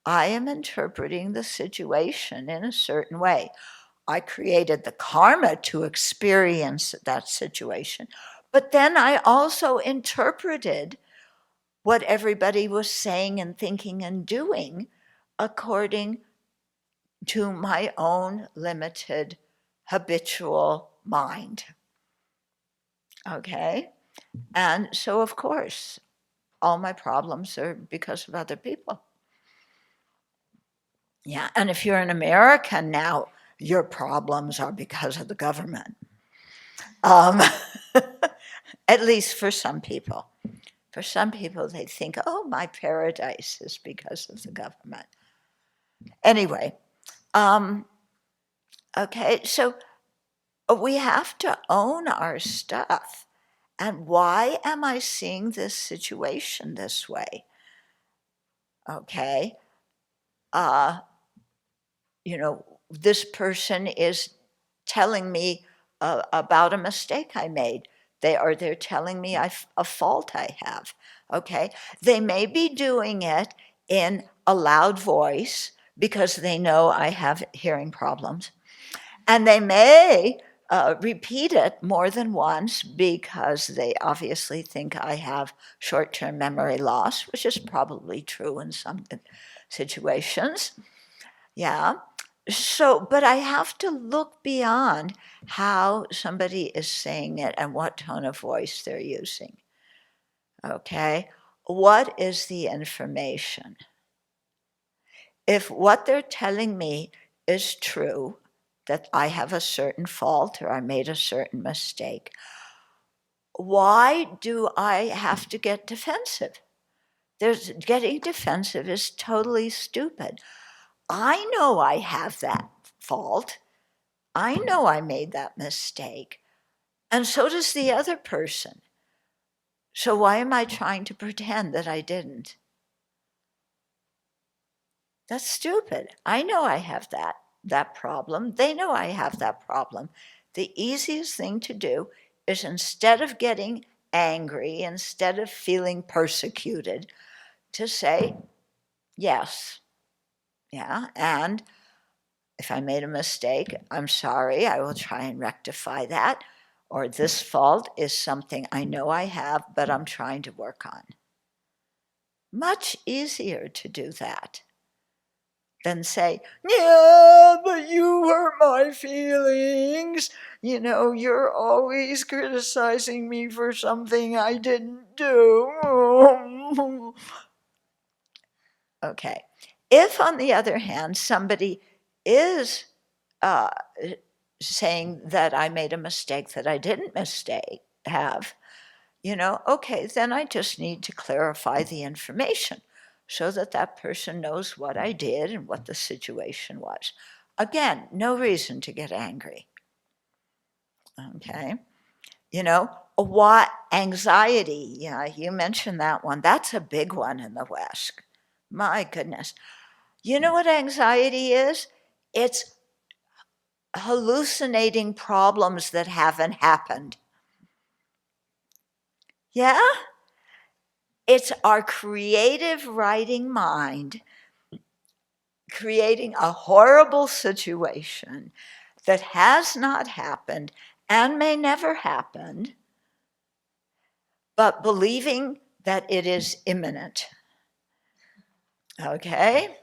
I am interpreting the situation in a certain way. I created the karma to experience that situation, but then I also interpreted what everybody was saying and thinking and doing according to my own limited habitual mind. Okay? And so, of course, all my problems are because of other people. Yeah, and if you're an American now, your problems are because of the government. Um, at least for some people. For some people, they think, oh, my paradise is because of the government. Anyway, okay, so we have to own our stuff. And why am I seeing this situation this way? Okay, this person is telling me about a mistake I made. They're telling me a fault I have. Okay, they may be doing it in a loud voice because they know I have hearing problems, and they may repeat it more than once because they obviously think I have short-term memory loss, which is probably true in some situations. Yeah. So, but I have to look beyond how somebody is saying it and what tone of voice they're using. Okay. What is the information? If what they're telling me is true, that I have a certain fault or I made a certain mistake, why do I have to get defensive? Getting defensive is totally stupid. I know I have that fault. I know I made that mistake. And so does the other person. So why am I trying to pretend that I didn't? That's stupid. I know I have that problem. They know I have that problem. The easiest thing to do is, instead of getting angry, instead of feeling persecuted, to say, yes, yeah, and if I made a mistake, I'm sorry, I will try and rectify that. Or this fault is something I know I have, but I'm trying to work on. Much easier to do that than say, yeah, but you hurt my feelings. You're always criticizing me for something I didn't do. Okay. If, on the other hand, somebody is uh, saying that I made a mistake that I didn't have, okay, then I just need to clarify the information so that that person knows what I did and what the situation was. Again, no reason to get angry. Okay. What anxiety, yeah, you mentioned that one. That's a big one in the West. My goodness. You know what anxiety is? It's hallucinating problems that haven't happened. Yeah? It's our creative writing mind creating a horrible situation that has not happened and may never happen, but believing that it is imminent. Okay?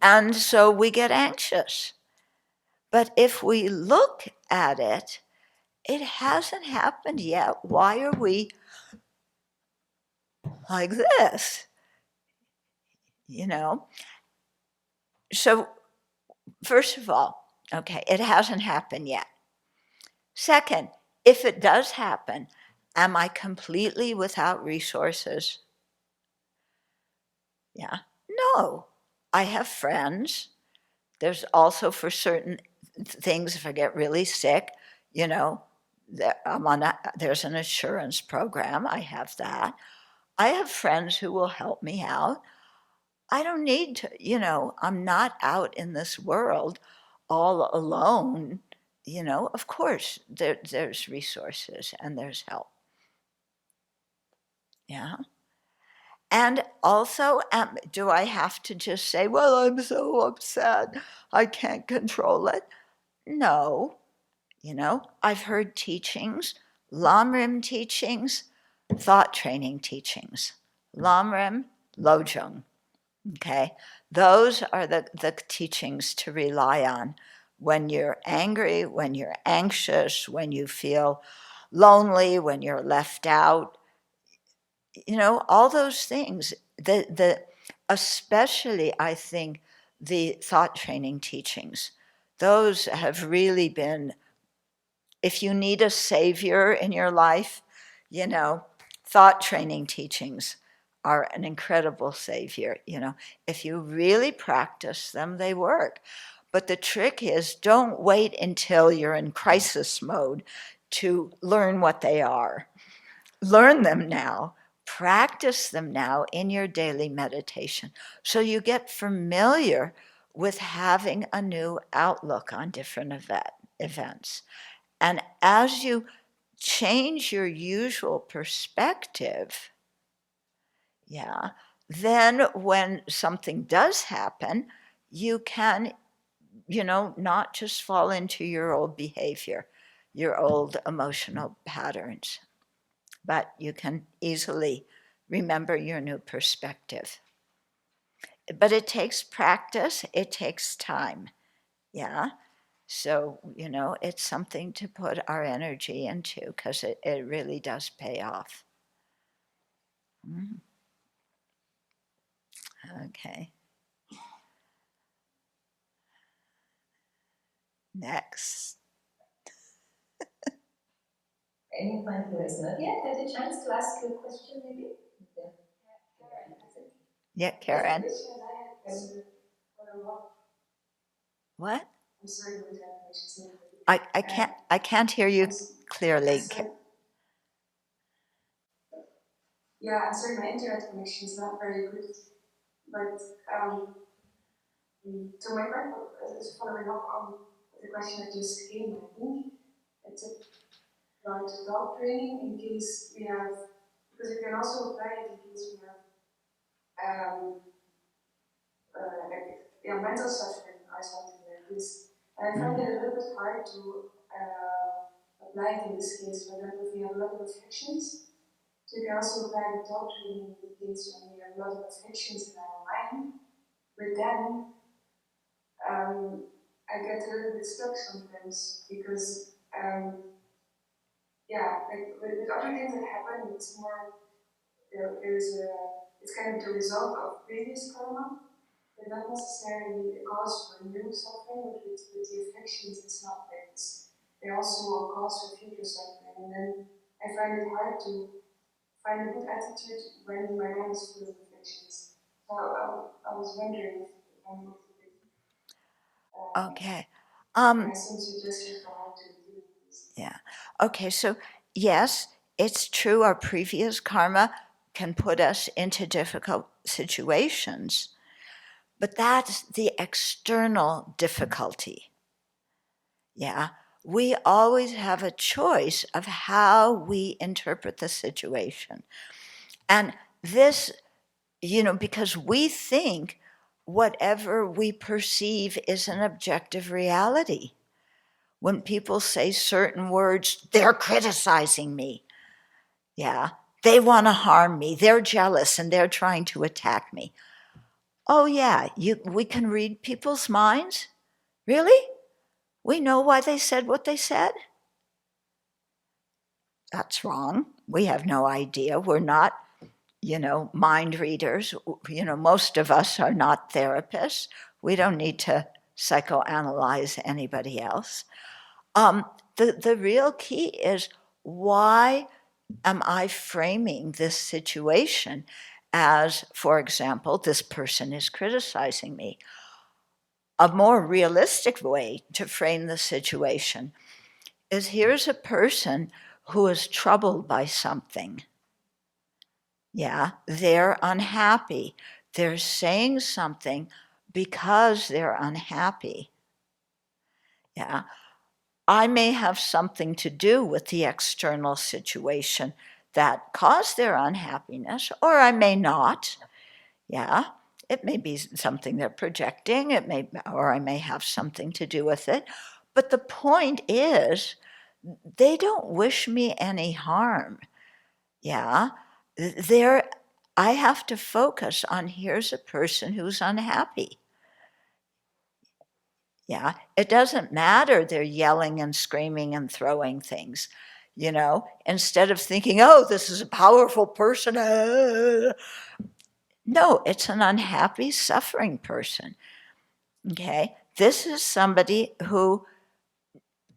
And so we get anxious. But if we look at it, it hasn't happened yet. Why are we like this? So, first of all, okay, it hasn't happened yet. Second, if it does happen, am I completely without resources? Yeah. No. I have friends. There's also, for certain things, if I get really sick, there's an insurance program. I have that. I have friends who will help me out. I don't need to, I'm not out in this world all alone. Of course, there's resources and there's help. Yeah. And also, do I have to just say, well, I'm so upset, I can't control it? No. I've heard teachings, Lamrim teachings, thought training teachings. Lamrim, Lojong. Okay? Those are the teachings to rely on when you're angry, when you're anxious, when you feel lonely, when you're left out. All those things. Especially, I think, the thought training teachings. Those have really been, if you need a savior in your life, thought training teachings are an incredible savior. If you really practice them, they work. But the trick is, don't wait until you're in crisis mode to learn what they are. Learn them now. Practice them now in your daily meditation so you get familiar with having a new outlook on different events. And as you change your usual perspective, yeah, then when something does happen, you can, not just fall into your old behavior, your old emotional patterns, but you can easily remember your new perspective. But it takes practice, it takes time, yeah? So, it's something to put our energy into because it really does pay off. Okay. Next. Anyone who has not yet had a chance to ask you a question, maybe? Yeah, Karen. What? I'm sorry, my definition. I can't hear you clearly. Yeah, I'm sorry, my internet connection is not very good. But so my question is following up on the question that just came. I think it's about dog training in case we have, because you can also apply it in case we have mental suffering or something like this. And I find it a little bit hard to apply it in this case. For example, if we have a lot of afflictions, so you can also apply the dog training in the case when we have a lot of afflictions in our mind. But then I get a little bit stuck sometimes because, like with other things that happen, it's more, it's kind of the result of previous karma, but not necessarily a cause for new suffering, but with the afflictions, it's not like this. They're also a cause for future suffering, and then I find it hard to find a good attitude when my mind is full of afflictions. So I was wondering if I'm not a bit. Okay. Some suggestions for how to do this. Yeah. Okay, so yes, it's true our previous karma can put us into difficult situations, but that's the external difficulty. Yeah. We always have a choice of how we interpret the situation. And this, because we think whatever we perceive is an objective reality. When people say certain words, they're criticizing me. Yeah, they want to harm me. They're jealous and they're trying to attack me. Oh yeah, we can read people's minds? Really? We know why they said what they said? That's wrong. We have no idea. We're not, mind readers. Most of us are not therapists. We don't need to psychoanalyze anybody else. The real key is, why am I framing this situation as, for example, this person is criticizing me? A more realistic way to frame the situation is, here's a person who is troubled by something. Yeah, they're unhappy. They're saying something because they're unhappy. Yeah, I may have something to do with the external situation that cause their unhappiness, or I may not. Yeah, it may be something they're projecting, or I may have something to do with it. But the point is, they don't wish me any harm. Yeah, I have to focus on, here's a person who's unhappy. Yeah, it doesn't matter they're yelling and screaming and throwing things. Instead of thinking, oh, this is a powerful person. No, it's an unhappy, suffering person. Okay, this is somebody who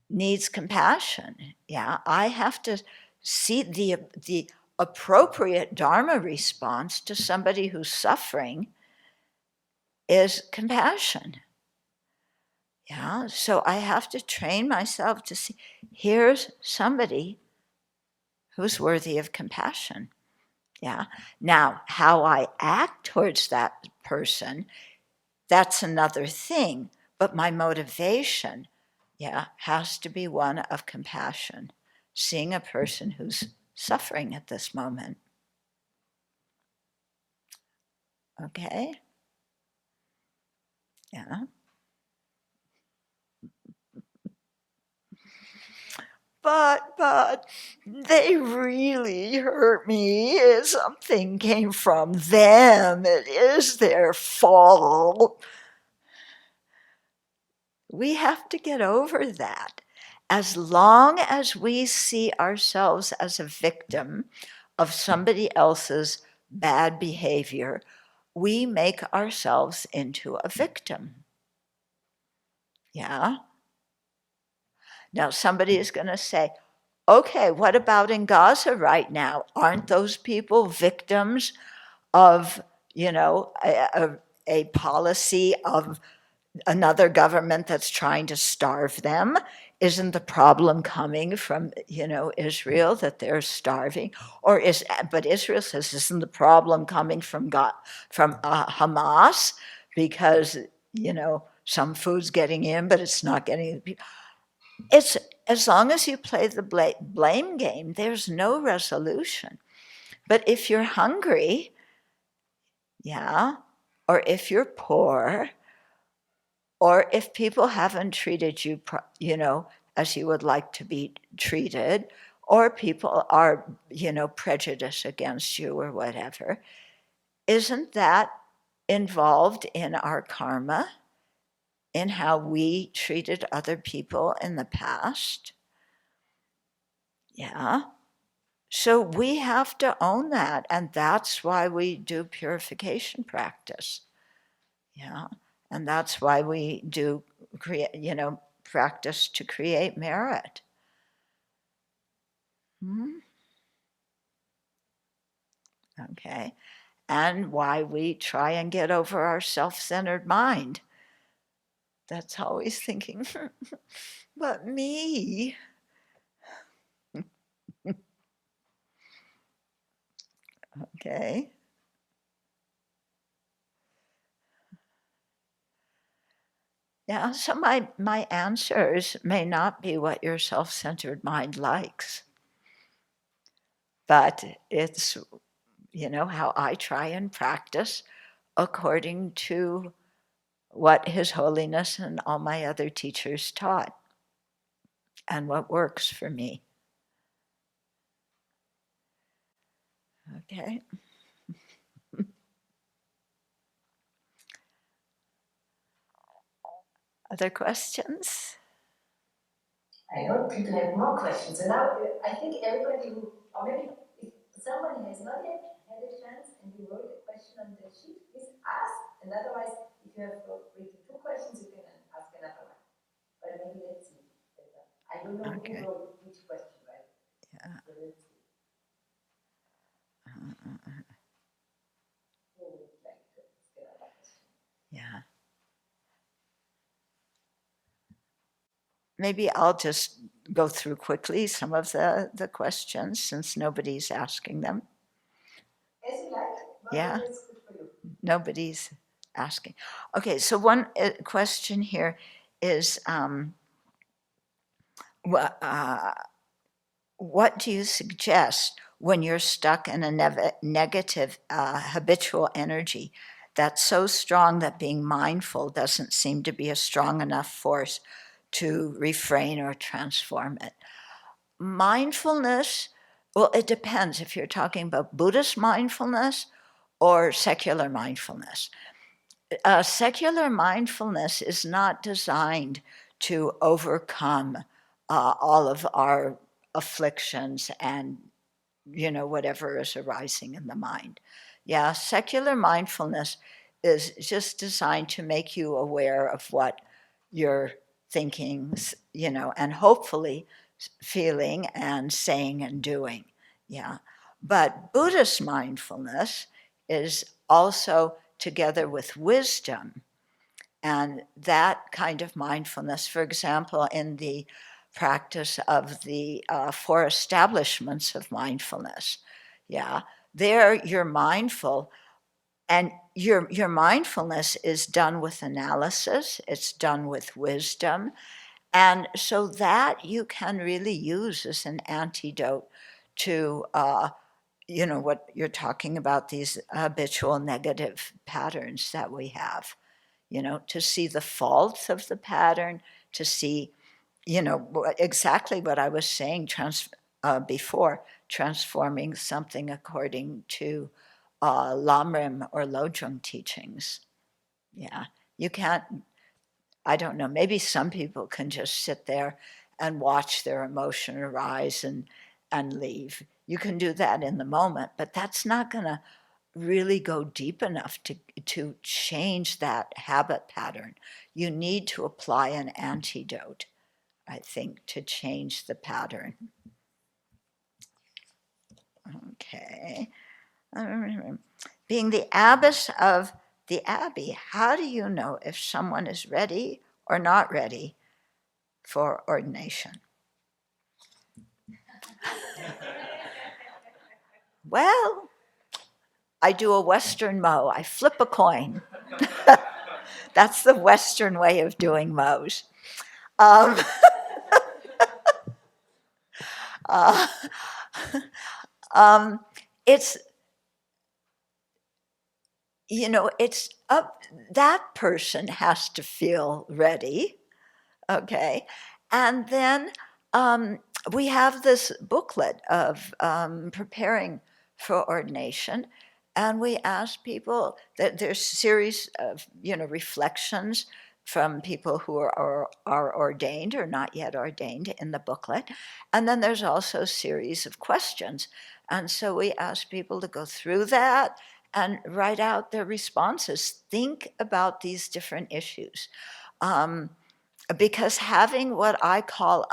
needs compassion. Yeah, I have to see the appropriate Dharma response to somebody who's suffering is compassion. Yeah, so I have to train myself to see, here's somebody who's worthy of compassion. Yeah. Now, how I act towards that person, that's another thing. But my motivation, yeah, has to be one of compassion, seeing a person who's suffering at this moment. Okay? Yeah. But they really hurt me. Something came from them. It is their fault. We have to get over that. As long as we see ourselves as a victim of somebody else's bad behavior, we make ourselves into a victim. Yeah? Now, somebody is going to say, okay, what about in Gaza right now? Aren't those people victims of, a policy of another government that's trying to starve them? Isn't the problem coming from, Israel, that they're starving? But Israel says, isn't the problem coming from Hamas? Because, some food's getting in, but it's not getting the people. It's, as long as you play the blame game, there's no resolution. But if you're hungry, yeah, or if you're poor, or if people haven't treated you, as you would like to be treated, or people are, prejudiced against you or whatever, isn't that involved in our karma, in how we treated other people in the past? Yeah. So we have to own that, and that's why we do purification practice. Yeah. And that's why we do practice to create merit. Okay. And why we try and get over our self-centered mind. That's always thinking, but me. Okay. Yeah, so my answers may not be what your self-centered mind likes, but it's, how I try and practice according to what His Holiness and all my other teachers taught and what works for me. Okay. Other questions? I know people have more questions. And now I think everybody who, or maybe if someone has not yet had a chance and you wrote a question on the sheet, please ask. And otherwise, if you have written two questions, you can ask another one. But maybe let's see. I don't know who wrote which question, right? Yeah. So let's see. Who would like to ask another question? Yeah. Maybe I'll just go through quickly some of the questions since nobody's asking them. As you like. Yeah. It's good for you. Nobody's asking. Okay, so one question here is, what do you suggest when you're stuck in a negative habitual energy that's so strong that being mindful doesn't seem to be a strong enough force to refrain or transform it. Mindfulness, well, it depends if you're talking about Buddhist mindfulness or secular mindfulness. Secular mindfulness is not designed to overcome all of our afflictions and whatever is arising in the mind. Yeah, secular mindfulness is just designed to make you aware of what you're thinking, and hopefully feeling and saying and doing. Yeah. But Buddhist mindfulness is also together with wisdom. And that kind of mindfulness, for example, in the practice of the four establishments of mindfulness, yeah, there you're mindful, and your mindfulness is done with analysis, it's done with wisdom, and so that you can really use as an antidote to what you're talking about, these habitual negative patterns that we have. To see the faults of the pattern, to see, exactly what I was saying before, transforming something according to Lamrim or Lodrung teachings. Yeah, you can't, I don't know, maybe some people can just sit there and watch their emotion arise and leave. You can do that in the moment, but that's not going to really go deep enough to change that habit pattern. You need to apply an antidote, I think, to change the pattern. Okay. Being the abbess of the Abbey, how do you know if someone is ready or not ready for ordination? Well, I do a Western mow. I flip a coin. That's the Western way of doing mows. Um, uh, it's, it's up, that person has to feel ready, okay? And then we have this booklet of preparing for ordination, and we ask people that there's a series of, reflections from people who are ordained or not yet ordained in the booklet. And then there's also a series of questions. And so we ask people to go through that and write out their responses. Think about these different issues. Because having what I call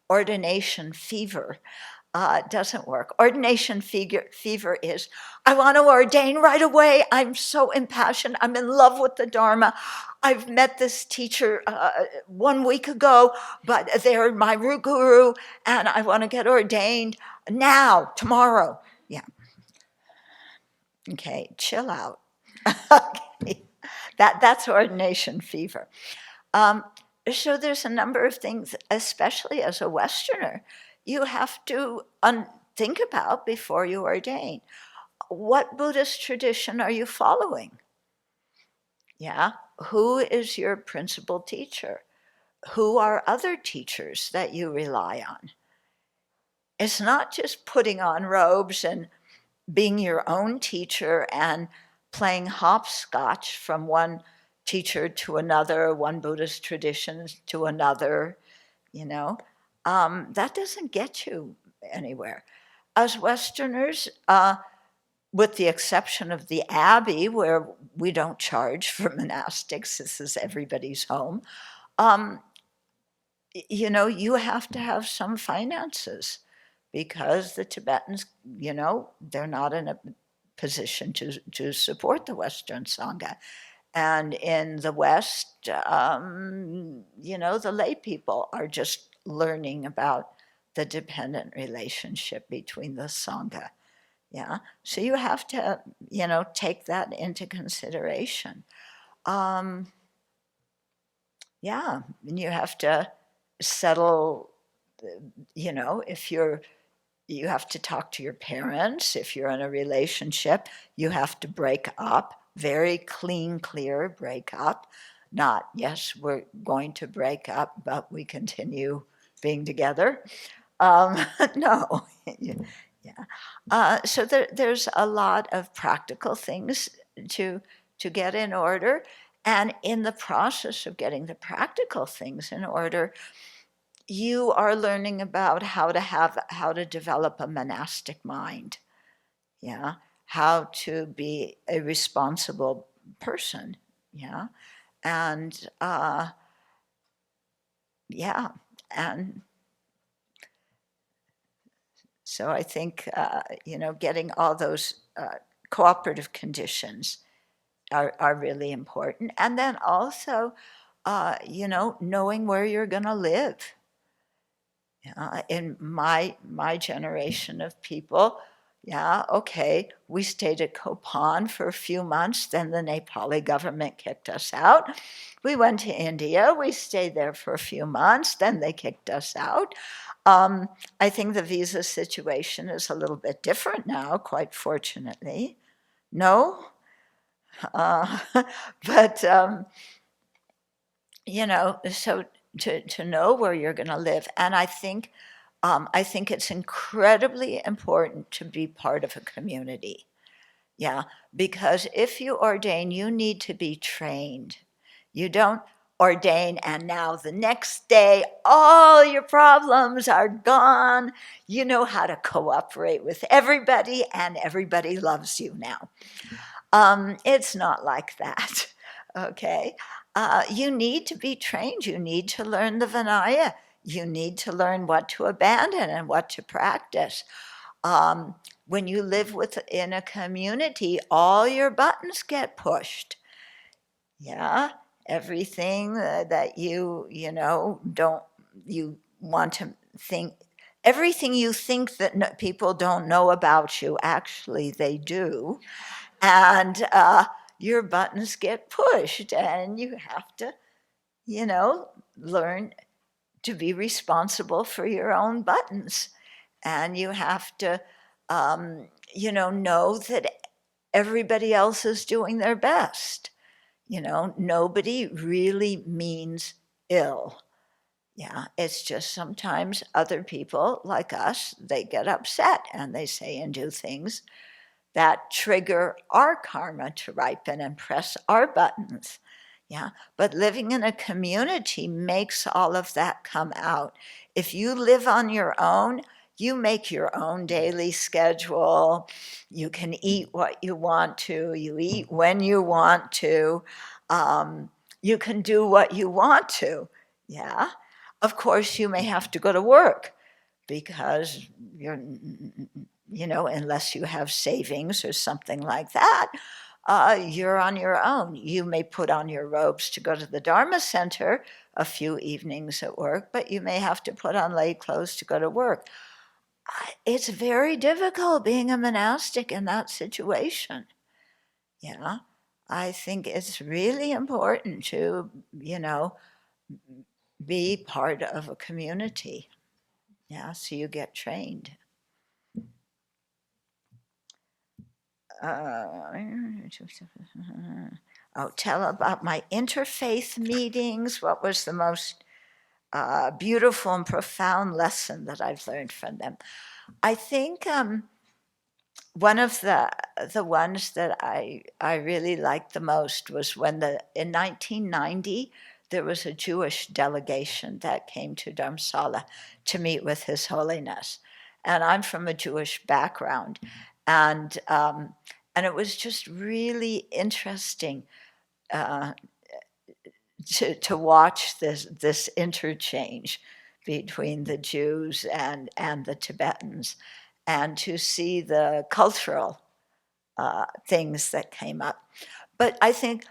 ordination fever doesn't work. Ordination fever is, I want to ordain right away. I'm so impassioned. I'm in love with the Dharma. I've met this teacher 1 week ago, but they're my root guru, and I want to get ordained now, tomorrow. Yeah. Okay, chill out. Okay. That's ordination fever. So there's a number of things, especially as a Westerner, you have to think about before you ordain. What Buddhist tradition are you following? Yeah, who is your principal teacher? Who are other teachers that you rely on? It's not just putting on robes and being your own teacher and playing hopscotch from one teacher to another, one Buddhist tradition to another, that doesn't get you anywhere. As Westerners, with the exception of the Abbey, where we don't charge for monastics, this is everybody's home, you have to have some finances because the Tibetans, they're not in a position to support the Western Sangha. And in the West, the lay people are just learning about the dependent relationship between the Sangha. Yeah. So you have to, take that into consideration. Yeah. And you have to settle, if you're you have to talk to your parents. If you're in a relationship, you have to break up. Very clean, clear break up. Not, yes, we're going to break up, but we continue being together. No. So there's a lot of practical things to get in order. And in the process of getting the practical things in order, you are learning about how to develop a monastic mind. Yeah, how to be a responsible person. Yeah, and yeah, and so I think getting all those cooperative conditions are really important, and then also knowing where you're going to live. In my generation of people, yeah, okay, we stayed at Kopan for a few months, then the Nepali government kicked us out. We went to India, we stayed there for a few months, then they kicked us out. I think the visa situation is a little bit different now, quite fortunately. No? Uh, but so to know where you're going to live, and I think it's incredibly important to be part of a community. Yeah, because if you ordain, you need to be trained. You don't ordain and now the next day all your problems are gone. You know how to cooperate with everybody and everybody loves you now. It's not like that, okay? You need to be trained. You need to learn the Vinaya. You need to learn what to abandon and what to practice. When you live in a community, all your buttons get pushed. Yeah, everything that you don't you want to think. Everything you think that people don't know about you, actually they do, and your buttons get pushed, and you have to, learn to be responsible for your own buttons. And you have to, know that everybody else is doing their best. Nobody really means ill. Yeah, it's just sometimes other people like us, they get upset and they say and do things that trigger our karma to ripen and press our buttons. Yeah, but living in a community makes all of that come out. If you live on your own, you make your own daily schedule. You can eat what you want to. You eat when you want to. You can do what you want to. Yeah. Of course, you may have to go to work because you're, unless you have savings or something like that, you're on your own. You may put on your robes to go to the Dharma Center a few evenings at work, but you may have to put on lay clothes to go to work. It's very difficult being a monastic in that situation. Yeah, I think it's really important to, be part of a community. Yeah, so you get trained. Tell about my interfaith meetings. What was the most beautiful and profound lesson that I've learned from them? I think one of the ones that I really liked the most was when in 1990 there was a Jewish delegation that came to Dharamsala to meet with His Holiness, and I'm from a Jewish background, and it was just really interesting to watch this interchange between the Jews and the Tibetans, and to see the cultural things that came up. But I think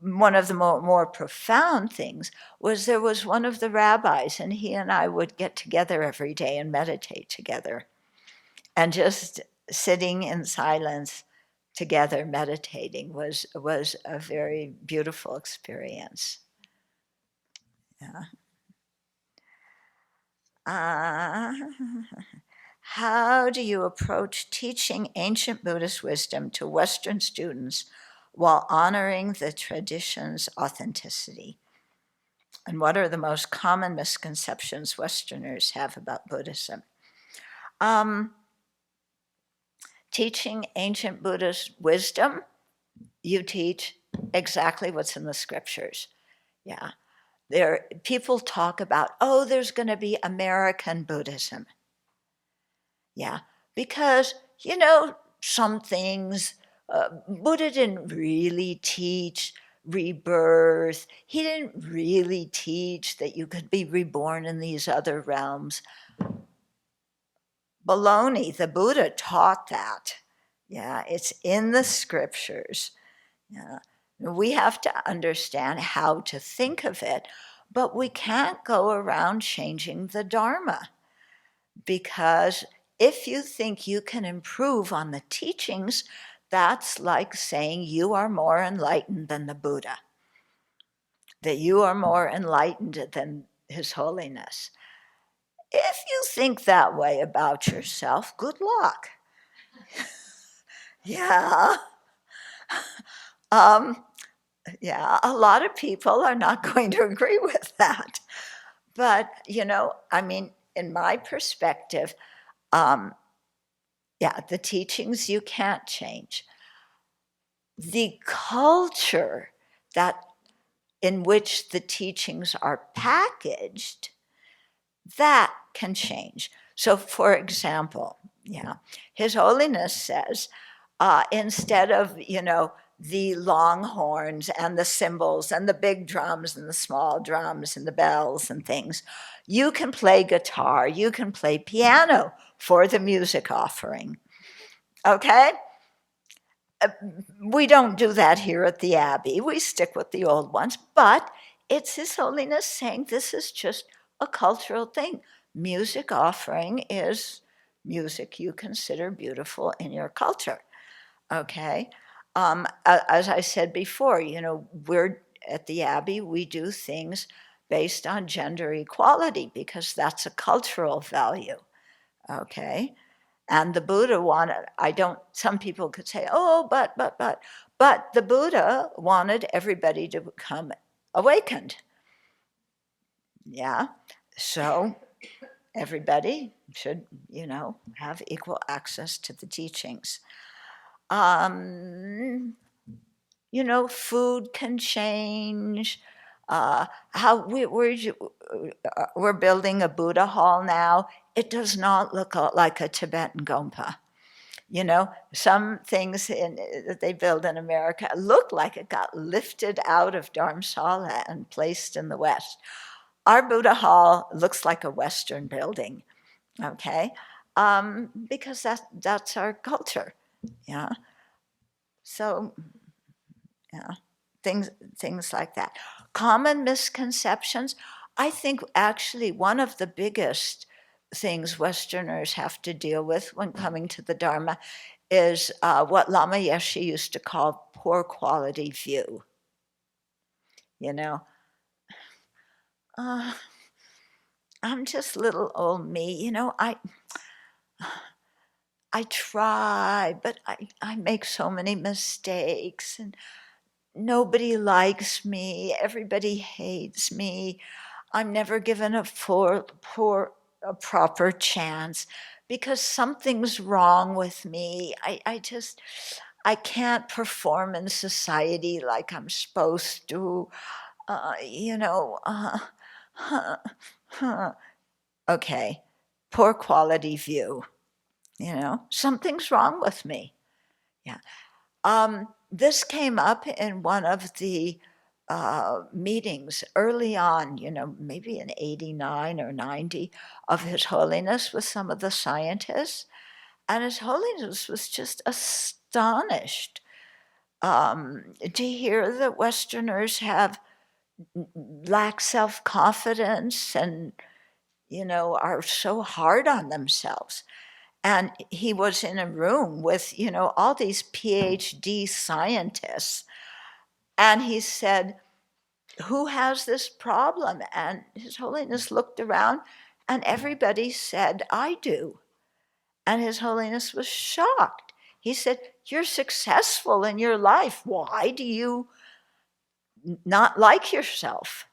one of the more profound things was there was one of the rabbis, and he and I would get together every day and meditate together, and just sitting in silence together meditating was a very beautiful experience. Yeah. how do you approach teaching ancient Buddhist wisdom to Western students while honoring the tradition's authenticity? And what are the most common misconceptions Westerners have about Buddhism? Teaching ancient Buddhist wisdom, you teach exactly what's in the scriptures. Yeah. People talk about, oh, there's going to be American Buddhism. Yeah. Because, some things, Buddha didn't really teach rebirth. He didn't really teach that you could be reborn in these other realms. Baloney, the Buddha taught that. Yeah, it's in the scriptures. Yeah. We have to understand how to think of it, but we can't go around changing the Dharma, because if you think you can improve on the teachings, that's like saying you are more enlightened than the Buddha, that you are more enlightened than His Holiness. If you think that way about yourself, good luck. Yeah. Yeah, a lot of people are not going to agree with that. But, in my perspective, the teachings you can't change. The culture in which the teachings are packaged, that can change. So, for example, His Holiness says, instead of, the long horns and the cymbals and the big drums and the small drums and the bells and things, you can play guitar, you can play piano for the music offering. Okay? We don't do that here at the Abbey. We stick with the old ones, but it's His Holiness saying this is just a cultural thing. Music offering is music you consider beautiful in your culture. Okay? As I said before, we're at the Abbey, we do things based on gender equality because that's a cultural value. Okay? And the Buddha wanted, some people could say, oh, but the Buddha wanted everybody to become awakened. Yeah. So everybody should, have equal access to the teachings. Food can change. We're building a Buddha hall now. It does not look like a Tibetan gompa. Some things that they build in America look like it got lifted out of Dharamsala and placed in the West. Our Buddha hall looks like a Western building, okay? Because that's our culture, yeah. So, yeah, things like that. Common misconceptions. I think actually one of the biggest things Westerners have to deal with when coming to the Dharma is what Lama Yeshe used to call poor quality view. I'm just little old me. I try, but I make so many mistakes, and nobody likes me. Everybody hates me. I'm never given a proper chance because something's wrong with me. I can't perform in society like I'm supposed to. Okay, poor quality view. Something's wrong with me. Yeah. This came up in one of the meetings early on, maybe in 89 or 90, of His Holiness with some of the scientists. And His Holiness was just astonished to hear that Westerners lack self-confidence and, are so hard on themselves. And he was in a room with, all these PhD scientists. And he said, who has this problem? And His Holiness looked around and everybody said, I do. And His Holiness was shocked. He said, "You're successful in your life. Why do you not like yourself?"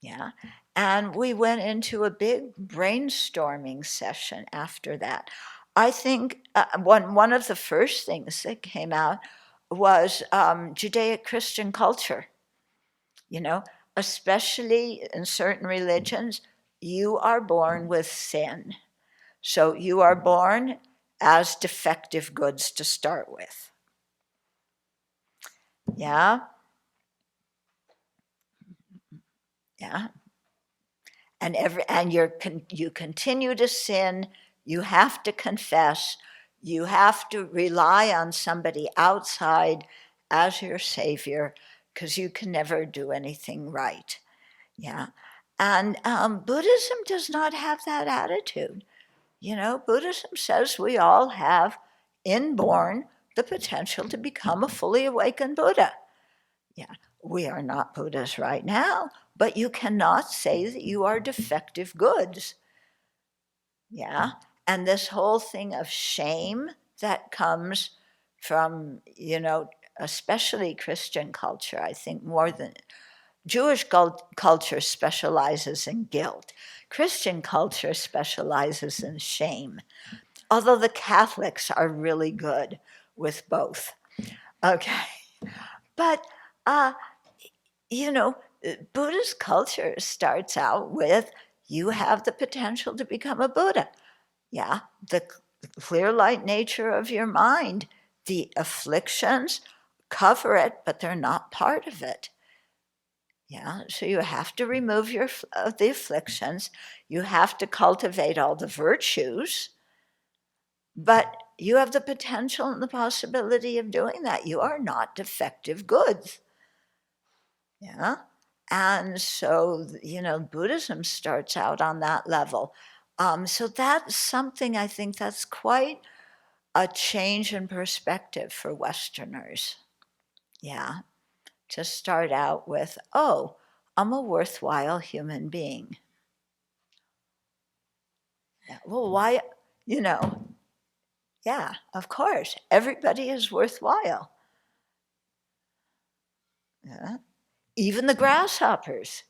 Yeah. And we went into a big brainstorming session after that. I think one of the first things that came out was Judaic Christian culture. You know, especially in certain religions, you are born with sin. So you are born as defective goods to start with. Yeah. Yeah. And you continue to sin. You have to confess. You have to rely on somebody outside as your savior, because you can never do anything right. Yeah. And Buddhism does not have that attitude. You know, Buddhism says we all have inborn the potential to become a fully awakened Buddha. Yeah, we are not Buddhas right now, but you cannot say that you are defective goods. Yeah, and this whole thing of shame that comes from, especially Christian culture, I think more than Jewish culture specializes in guilt. Christian culture specializes in shame, although the Catholics are really good with both. Okay, but uh, you know, Buddhist culture starts out with you have the potential to become a Buddha. Yeah, the clear light nature of your mind, the afflictions cover it, but they're not part of it. Yeah, so you have to remove the afflictions. You have to cultivate all the virtues, but you have the potential and the possibility of doing that. You are not defective goods. Yeah. And so, Buddhism starts out on that level. So that's something I think that's quite a change in perspective for Westerners. Yeah. To start out with, oh, I'm a worthwhile human being. Yeah, well, why, you know, yeah, of course, everybody is worthwhile. Yeah. Even the grasshoppers.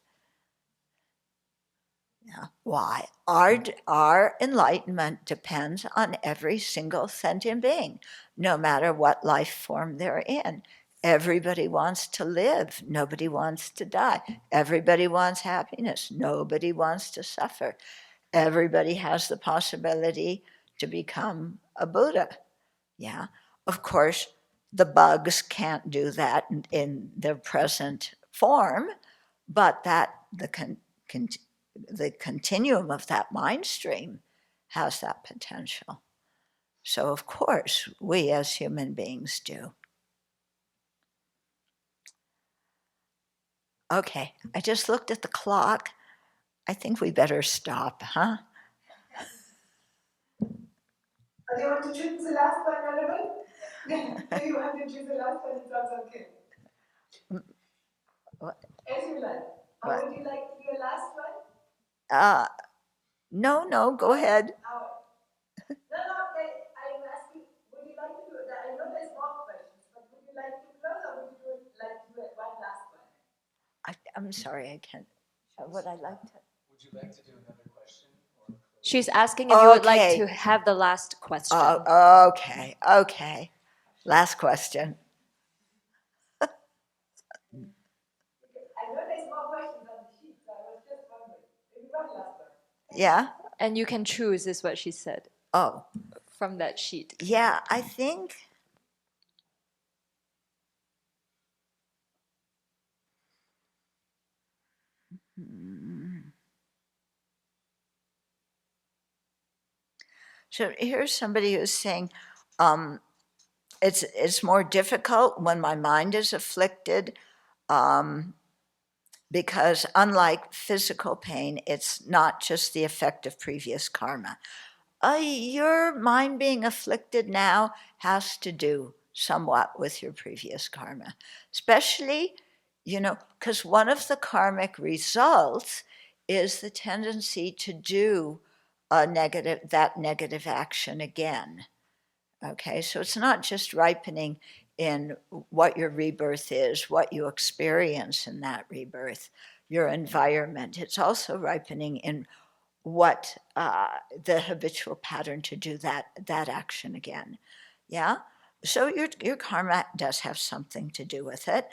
Yeah. Why? Our enlightenment depends on every single sentient being, no matter what life form they're in. Everybody wants to live. Nobody wants to die. Everybody wants happiness. Nobody wants to suffer. Everybody has the possibility to become a Buddha. Yeah. Of course, the bugs can't do that in their present form, but the continuum of that mind stream has that potential. So, of course, we as human beings do. Okay, I just looked at the clock. I think we better stop, huh? Do you want to choose the last one, Honorable? Do you want to choose the last one? It sounds okay. What? As you like. Or What? would you like to do a last one? No, go ahead. No, I'm asking, would you like to do that? I know there's more questions, but would you like to close or would you like to do one last one? I'm sorry, I can't. Would I like to? Would you like to do another question? She's asking if you would like to have the last question. Okay. Last question. I know there's more questions on the sheet, so I was just wondering. Maybe one last one. Yeah? And you can choose, is what she said. Oh. From that sheet. Yeah, I think. So here's somebody who's saying, it's more difficult when my mind is afflicted, because unlike physical pain, it's not just the effect of previous karma. Your mind being afflicted now has to do somewhat with your previous karma, especially, because one of the karmic results is the tendency to do that negative action again. Okay, so it's not just ripening in what your rebirth is, what you experience in that rebirth, your environment. It's also ripening in what the habitual pattern to do that action again. Yeah, so your karma does have something to do with it.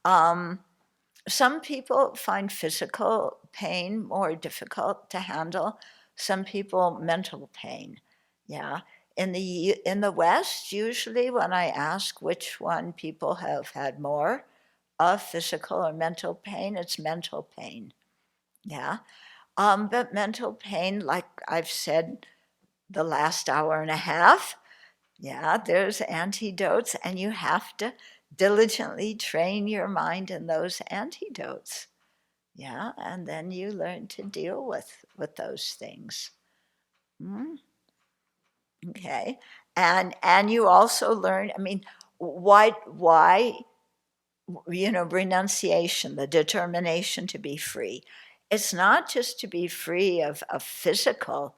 Some people find physical pain more difficult to handle. Some people mental pain. Yeah. In the West, usually when I ask which one people have had more of physical or mental pain, it's mental pain. Yeah. But mental pain, like I've said the last hour and a half, yeah, there's antidotes, and you have to diligently train your mind in those antidotes. Yeah, and then you learn to deal with those things. Okay, and you also learn. I mean, why renunciation, the determination to be free. It's not just to be free of physical,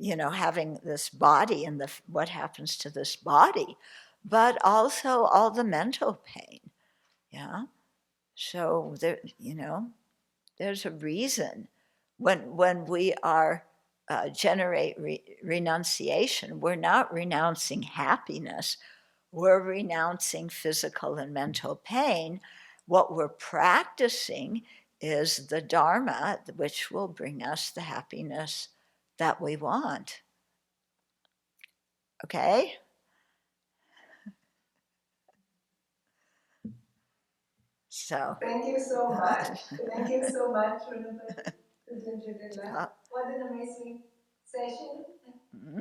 having this body and what happens to this body, but also all the mental pain. Yeah. So there's a reason when we are generate renunciation, we're not renouncing happiness, we're renouncing physical and mental pain. What we're practicing is the Dharma, which will bring us the happiness that we want. Okay? So. Thank you so much. Thank you so much, What an amazing session.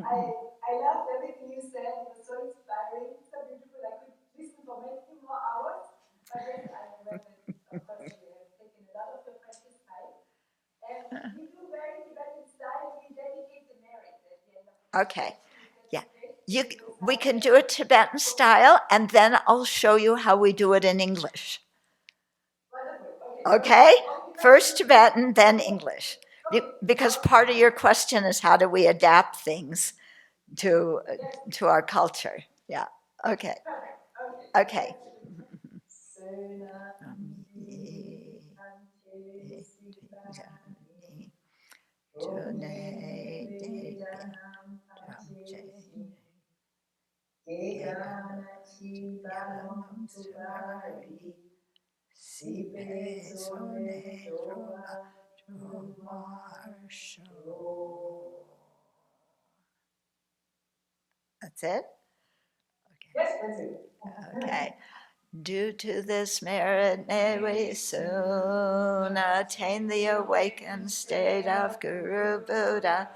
I loved everything you said. It was so inspiring, so beautiful. I could listen for many more hours. But yes, I'm aware that, of course, we have taken a lot of your precious time. And we do very Tibetan style. We dedicate the merit at the end of the Okay. Yeah. We can do it Tibetan style, and then I'll show you how we do it in English. Okay? First Tibetan, then English. Because part of your question is how do we adapt things to our culture. Yeah. Okay. Okay. That's it? Okay. Yes, that's it. Okay. Due to this merit, may we soon attain the awakened state of Guru Buddha,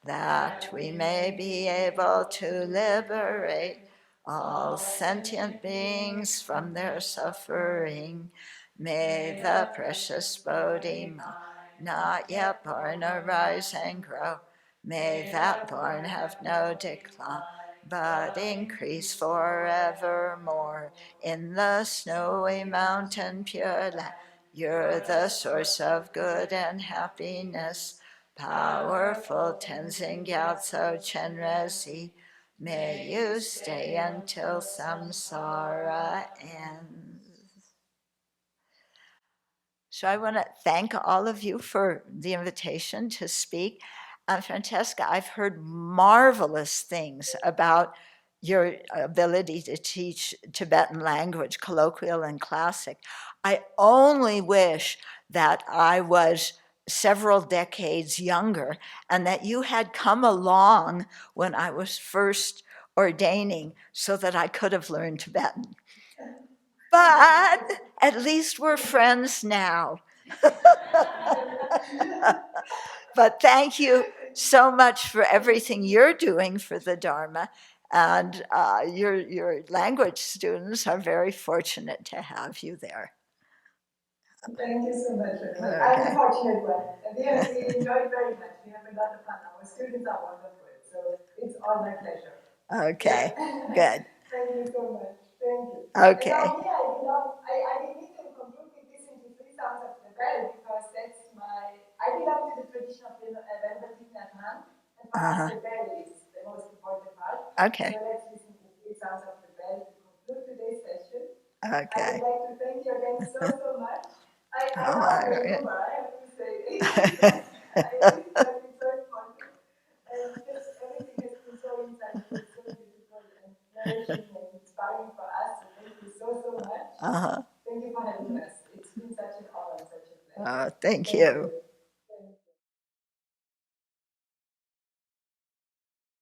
that we may be able to liberate all sentient beings from their suffering. May the precious Bodhi not yet born arise and grow. May that born have no decline, but increase forevermore. In the snowy mountain pure land, you're the source of good and happiness. Powerful Tenzin Gyatso Chenrezig, may you stay until samsara ends. So I want to thank all of you for the invitation to speak. Francesca, I've heard marvelous things about your ability to teach Tibetan language, colloquial and classic. I only wish that I was several decades younger and that you had come along when I was first ordaining so that I could have learned Tibetan. But at least we're friends now. But thank you so much for everything you're doing for the Dharma. And your language students are very fortunate to have you there. Thank you so much. Okay. I'm the fortunate one. We enjoyed very much. We have a lot of fun. Our students are wonderful. So it's all my pleasure. Okay, yeah. Good. Thank you so much. Thank you. Okay. And now I need to conclude with this into three sounds of the bell because that's I belong to the tradition of Venerable Thich Nhat Hanh. And us, the bell is the most important part. Okay. So let's listen to the sounds of the bell to conclude today's session. Okay. I would like to thank you again so much. I Oh, love your humor, I have to say. I really find it so funny. And just everything has been so insightful, so beautiful, and nourishing and inspiring for us. So thank you so much. Thank you for having us. It's been such an honor, such a pleasure. Thank you.